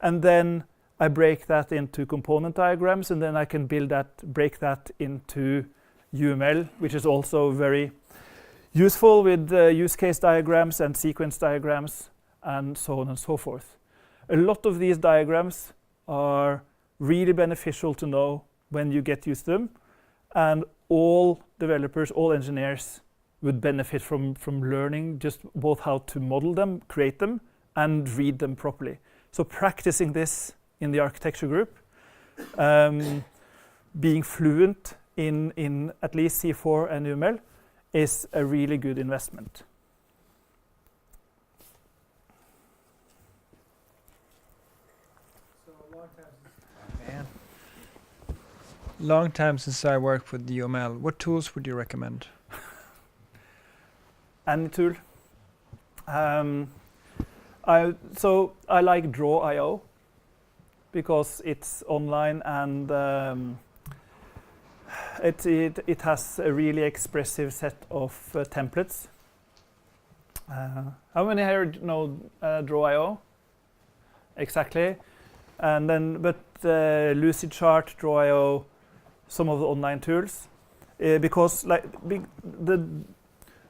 and then I break that into component diagrams, and then I can break that into UML, which is also very useful with use case diagrams and sequence diagrams and so on and so forth. A lot of these diagrams are really beneficial to know when you get used to them, and all developers, all engineers would benefit from learning just both how to model them, create them, and read them properly. So practicing this in the architecture group, being fluent in at least C4 and UML is a really good investment. Long time since I worked with UML. What tools would you recommend? Any tool. I like Draw.io because it's online and it has a really expressive set of templates. How many here know Draw.io? Exactly. And then, but Lucidchart, Draw.io, some of the online tools, because like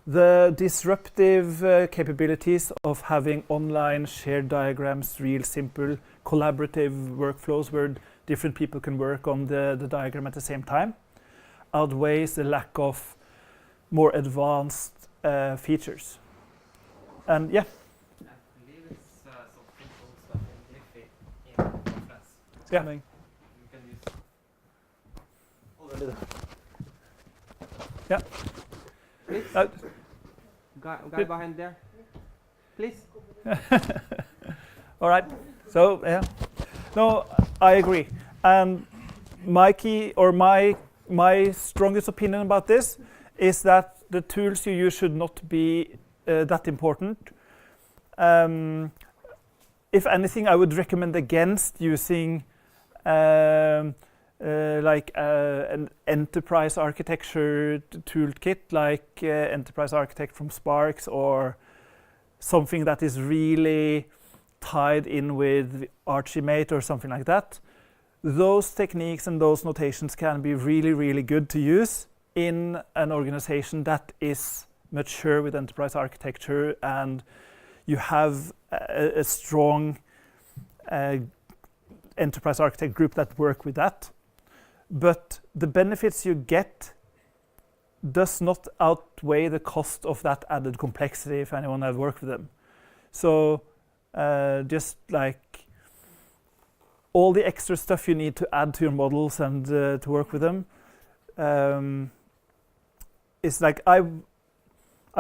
the disruptive capabilities of having online shared diagrams, real simple collaborative workflows where different people can work on the diagram at the same time, outweighs the lack of more advanced features. And yeah. I believe it's some simple stuff in Giphy in conference. Yeah. You can use Yeah. Please. Guy behind there. Please. All right. So yeah. No, I agree. And my key or my strongest opinion about this is that the tools you use should not be that important. If anything, I would recommend against using like an enterprise architecture toolkit, like Enterprise Architect from Sparks, or something that is really tied in with Archimate or something like that. Those techniques and those notations can be really, really good to use in an organization that is mature with enterprise architecture, and you have a strong enterprise architect group that work with that. But the benefits you get does not outweigh the cost of that added complexity if anyone has worked with them. So just like all the extra stuff you need to add to your models and to work with them, it's like I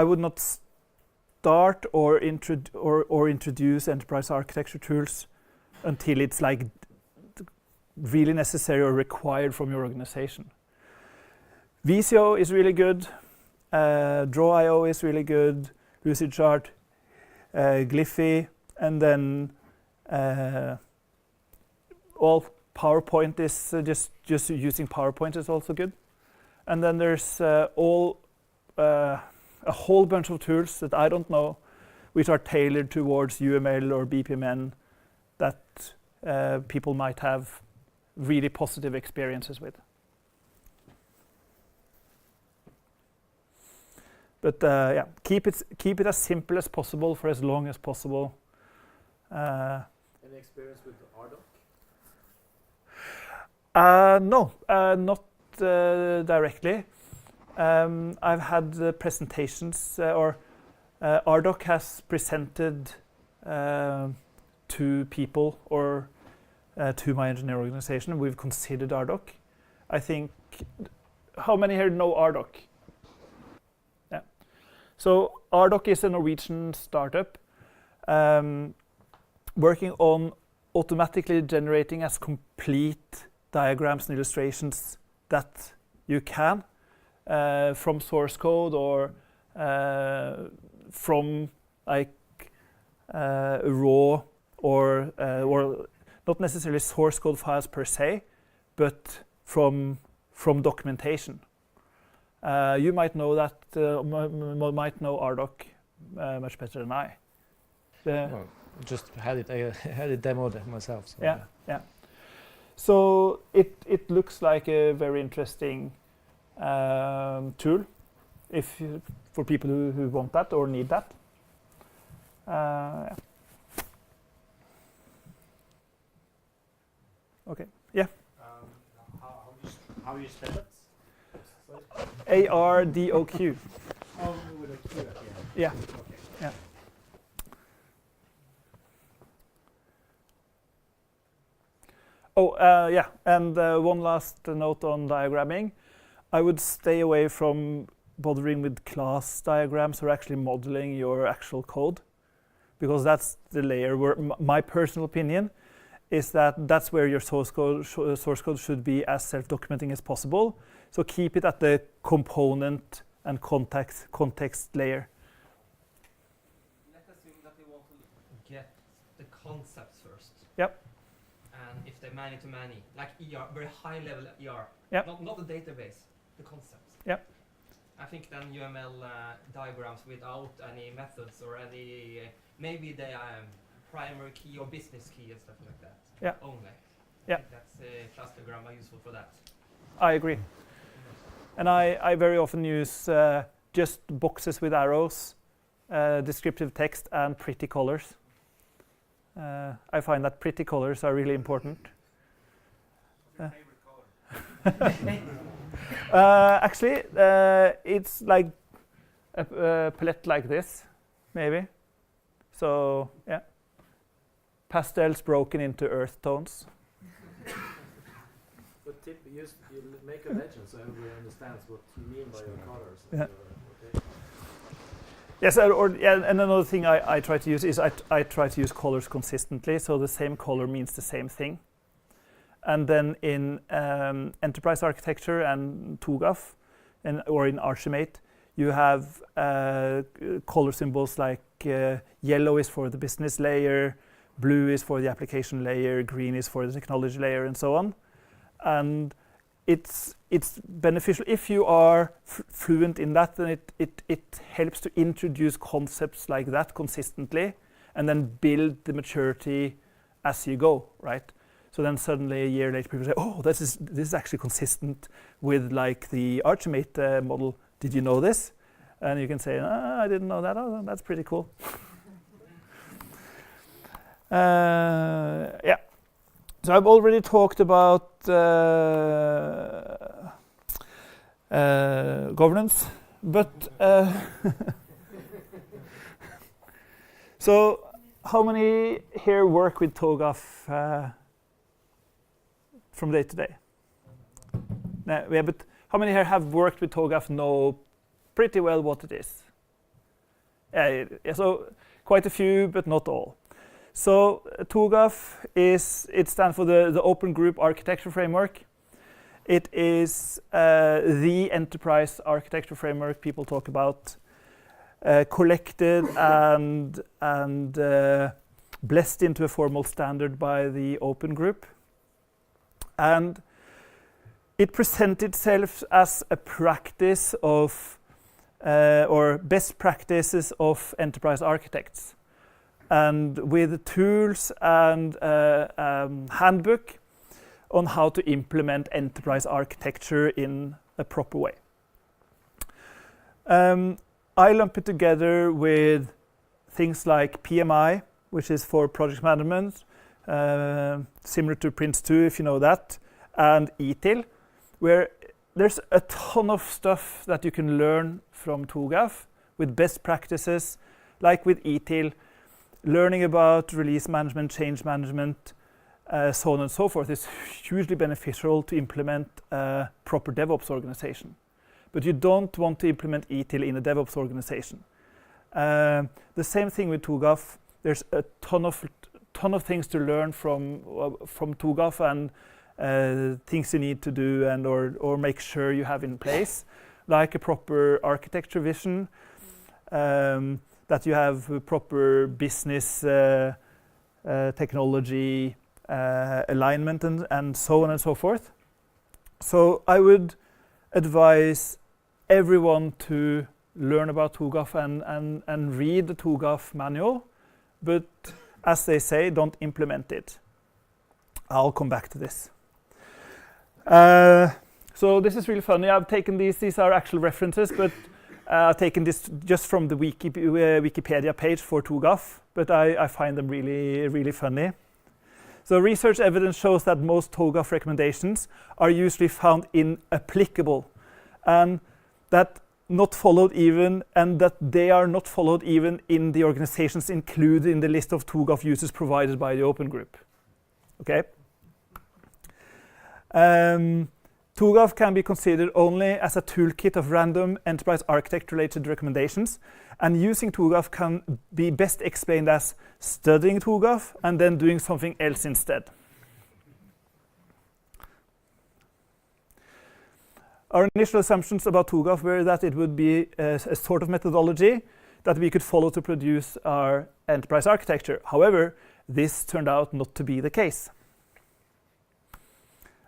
would not start or introduce enterprise architecture tools until it's like really necessary or required from your organization. Visio is really good. Draw.io is really good. Lucidchart, Glyphy, and then all PowerPoint is just using PowerPoint is also good. And then there's a whole bunch of tools that I don't know, which are tailored towards UML or BPMN that people might have really positive experiences with. But yeah, keep it as simple as possible for as long as possible. Any experience with RDoc? No, not directly. I've had presentations, or RDoc has presented to people or to my engineer organization. We've considered RDoc. I think, how many here know RDoc? Yeah. So RDoc is a Norwegian startup working on automatically generating as complete diagrams and illustrations that you can from source code or from like raw or not necessarily source code files per se, but from documentation. You might know that, might know RDoc much better than I. Well, just had it demoed myself. So Yeah. So it looks like a very interesting tool for people who want that or need that. Yeah. Okay. Yeah. How you spell it? ARDOQ. Oh, with a Q at the end. Yeah. Okay. Yeah. Oh, yeah, and one last note on diagramming. I would stay away from bothering with class diagrams or actually modeling your actual code, because that's the layer where my personal opinion is that that's where your source code should be as self-documenting as possible. So keep it at the component and context layer. Let's assume that they want to get the concepts first. Yep. And if they're many-to-many, like ER, very high-level ER, Yep. not the database, the concepts. Yep. I think then UML diagrams without any methods or any, maybe the primary key or business key and stuff like that. Yeah. Only. Yeah. I think that's a class diagram are useful for that. I agree. And I very often use just boxes with arrows, descriptive text, and pretty colors. I find that pretty colors are really important. Actually, it's like a palette like this, maybe. So, yeah. Pastels broken into earth tones. But you make a legend so everybody understands what you mean by your colors. Yeah. Okay. Yes, and another thing I try to use is I try to use colors consistently, so the same color means the same thing. And then in enterprise architecture and TOGAF, or in Archimate, you have color symbols like yellow is for the business layer, blue is for the application layer, green is for the technology layer, and so on. And it's beneficial if you are fluent in that, then it helps to introduce concepts like that consistently, and then build the maturity as you go, right? So then suddenly a year later, people say, "Oh, this is actually consistent with like the Archimate model. Did you know this?" And you can say, "I didn't know that. Oh, that's pretty cool." Yeah. So I've already talked about governance, but so how many here work with TOGAF from day to day? Yeah, but how many here have worked with TOGAF, know pretty well what it is? Yeah, so quite a few, but not all. So TOGAF it stands for the Open Group Architecture Framework. It is the enterprise architecture framework people talk about, collected and blessed into a formal standard by the Open Group. And it presents itself as a practice of, or best practices of enterprise architects. And with tools and handbook on how to implement enterprise architecture in a proper way. I lump it together with things like PMI, which is for project management, similar to Prince2 if you know that, and ETIL, where there's a ton of stuff that you can learn from TOGAF with best practices, like with ETIL, learning about release management, change management, so on and so forth is hugely beneficial to implement a proper DevOps organization. But you don't want to implement ETIL in a DevOps organization. The same thing with TOGAF. There's a ton of things to learn from TOGAF and things you need to do and or make sure you have in place, like a proper architecture vision, that you have proper business technology alignment and so on and so forth. So I would advise everyone to learn about TOGAF and read the TOGAF manual, but as they say, don't implement it. I'll come back to this. So this is really funny. I've taken these are actual references, but I've taken this just from the Wikipedia page for TOGAF, but I find them really, really funny. So research evidence shows that most TOGAF recommendations are usually found inapplicable, and that they are not followed even in the organizations included in the list of TOGAF users provided by the Open Group. Okay. TOGAF can be considered only as a toolkit of random enterprise architect-related recommendations, and using TOGAF can be best explained as studying TOGAF and then doing something else instead. Our initial assumptions about TOGAF were that it would be a sort of methodology that we could follow to produce our enterprise architecture. However, this turned out not to be the case.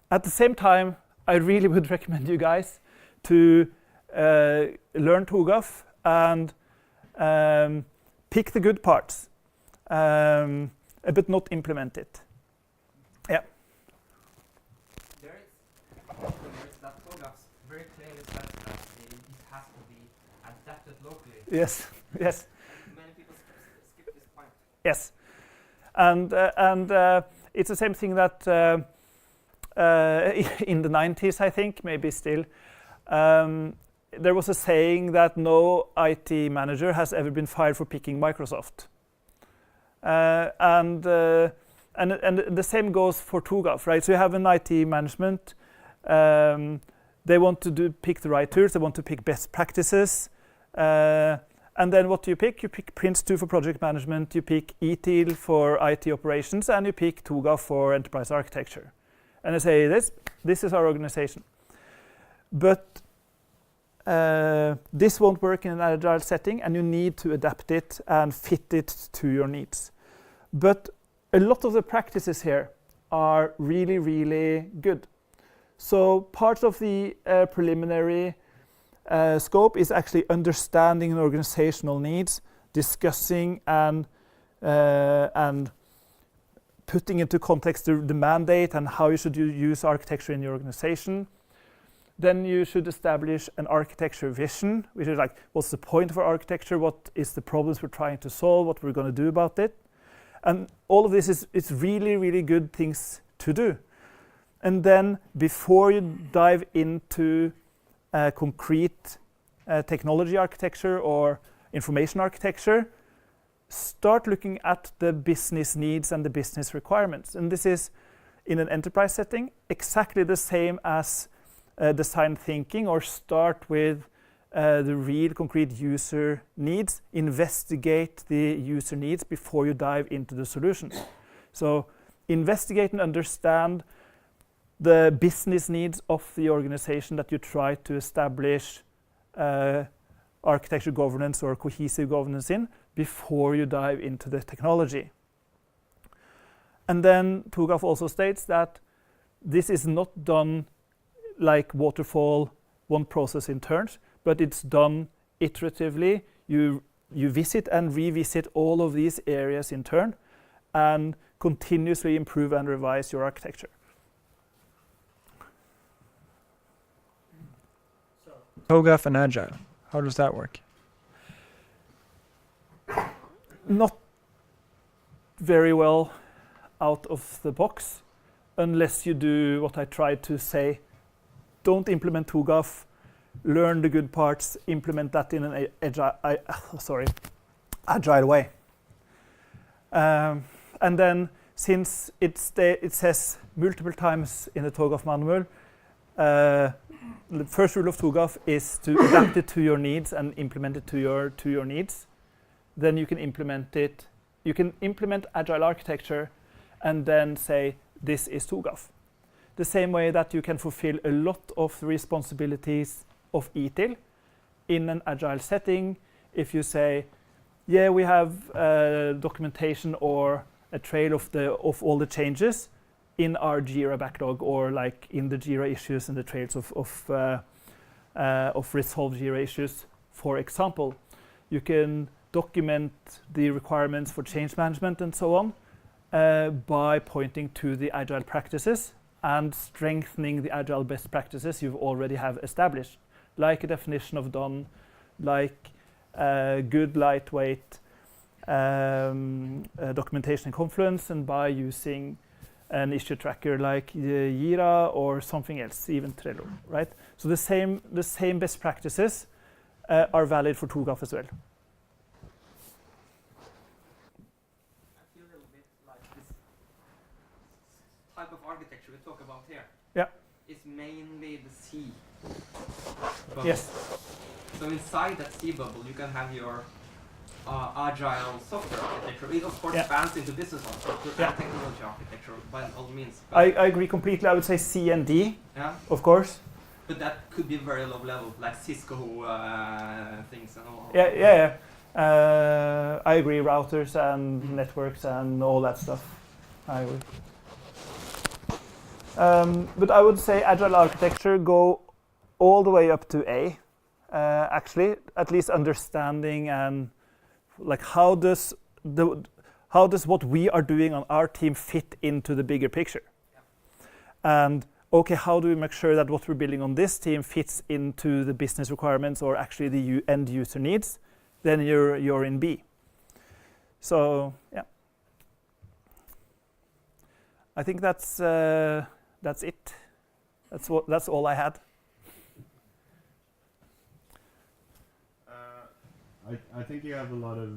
At the same time, I really would recommend you guys to learn TOGAF and pick the good parts, but not implement it. Yeah. There is that TOGAF very clearly says that it has to be adapted locally. Yes. Yes. Many people skip this point. Yes. And it's the same thing that in the 90s, I think, maybe still, there was a saying that no IT manager has ever been fired for picking Microsoft. And the same goes for TOGAF, right? So you have an IT management. They want to pick the right tools. They want to pick best practices. And then what do you pick? You pick Prince2 for project management. You pick ETIL for IT operations. And you pick TOGAF for enterprise architecture. And I say, this is our organization. But this won't work in an agile setting, and you need to adapt it and fit it to your needs. But a lot of the practices here are really, really good. So part of the preliminary scope is actually understanding the organizational needs, discussing and putting into context the mandate and how you should use architecture in your organization. Then you should establish an architecture vision, which is like, what's the point of our architecture? What is the problems we're trying to solve? What we're going to do about it? And all of this is really, really good things to do. And then before you dive into concrete technology architecture or information architecture, start looking at the business needs and the business requirements. And this is, in an enterprise setting, exactly the same as design thinking, or start with the real concrete user needs. Investigate the user needs before you dive into the solution. So investigate and understand the business needs of the organization that you try to establish architecture governance or cohesive governance in before you dive into the technology. And then TOGAF also states that this is not done like waterfall, one process in turns, but it's done iteratively. You visit and revisit all of these areas in turn and continuously improve and revise your architecture. TOGAF and Agile, how does that work? Not very well out of the box, unless you do what I tried to say. Don't implement TOGAF, learn the good parts, implement that in an agile way. And then, since it says multiple times in the TOGAF manual, the first rule of TOGAF is to adapt it to your needs and implement it to your needs. Then you can implement it. You can implement agile architecture and then say, this is TOGAF. The same way that you can fulfill a lot of the responsibilities of ETIL in an agile setting. If you say, yeah, we have documentation or a trail of all the changes in our Jira backlog, or like in the Jira issues and the trails of resolved Jira issues. For example, you can document the requirements for change management and so on by pointing to the Agile practices and strengthening the Agile best practices you already have established, like a definition of done, like good lightweight documentation in Confluence, and by using an issue tracker like Jira or something else, even Trello, right? So the same best practices are valid for TOGAF as well. I feel a little bit like this type of architecture we talk about here. Yeah. Is mainly the C. Yes. So inside that C bubble, you can have your agile software architecture. It of course spans into business architecture and technology architecture by all means. I agree completely. I would say C and D, of course. But that could be very low level, like Cisco things and all. Yeah. I agree. Routers and networks and all that stuff. I agree. But I would say Agile architecture go all the way up to A. Actually, at least understanding and like how does what we are doing on our team fit into the bigger picture? And okay, how do we make sure that what we're building on this team fits into the business requirements or actually the end user needs? Then you're in B. So yeah, I think that's it. That's all I had. I think you have a lot of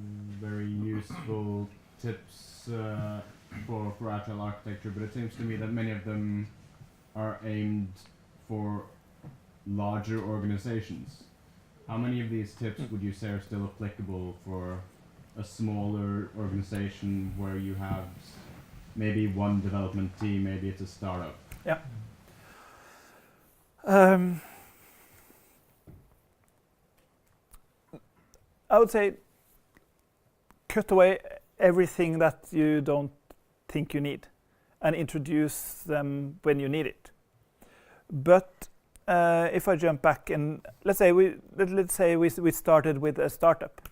very useful tips for Agile architecture, but it seems to me that many of them are aimed for larger organizations. How many of these tips would you say are still applicable for a smaller organization where you have maybe one development team, maybe it's a startup? Yeah. I would say cut away everything that you don't think you need and introduce them when you need it. But if I jump back and let's say we started with a startup,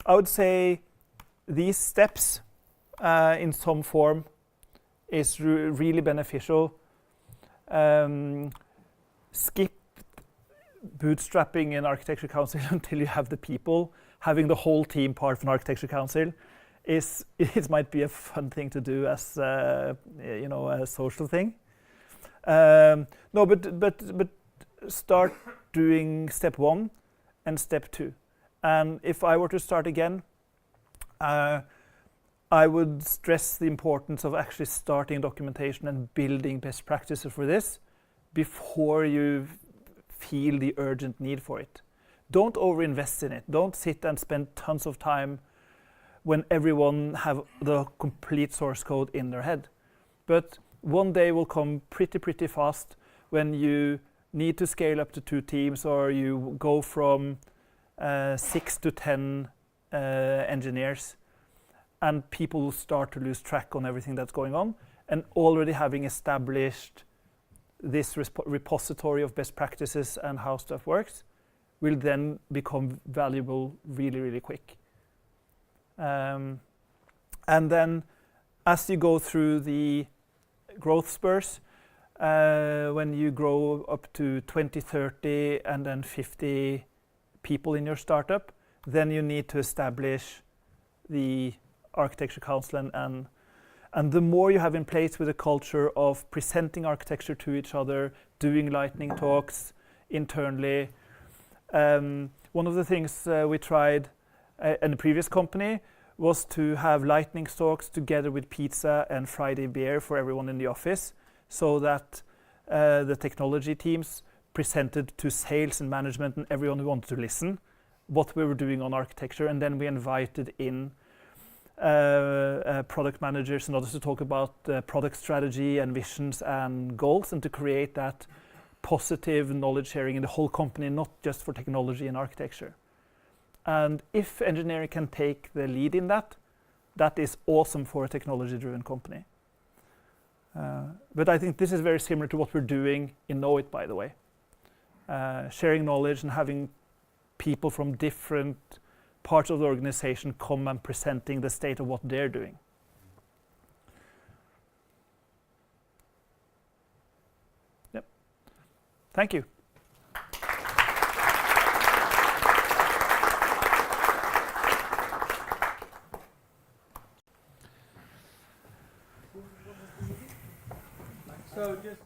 I would say these steps in some form is really beneficial. Skip bootstrapping an architecture council until you have the people. Having the whole team part of an architecture council it might be a fun thing to do as a social thing. No, but start doing step 1 and step 2. And if I were to start again, I would stress the importance of actually starting documentation and building best practices for this before you feel the urgent need for it. Don't overinvest in it. Don't sit and spend tons of time when everyone have the complete source code in their head. But one day will come pretty fast when you need to scale up to 2 teams, or you go from 6 to 10 engineers, and people will start to lose track on everything that's going on. And already having established this repository of best practices and how stuff works will then become valuable really quick. And then as you go through the growth spurs, when you grow up to 20, 30 and then 50 people in your startup, then you need to establish the architecture council, and the more you have in place with a culture of presenting architecture to each other, doing lightning talks internally. One of the things we tried in the previous company was to have lightning talks together with pizza and Friday beer for everyone in the office, so that the technology teams presented to sales and management and everyone who wanted to listen what we were doing on architecture, and then we invited in product managers and others to talk about product strategy and visions and goals, and to create that positive knowledge sharing in the whole company, not just for technology and architecture. And if engineering can take the lead in that, that is awesome for a technology-driven company. But I think this is very similar to what we're doing in Knowit, by the way. Sharing knowledge and having people from different parts of the organization come and presenting the state of what they're doing. Yep. Thank you. So just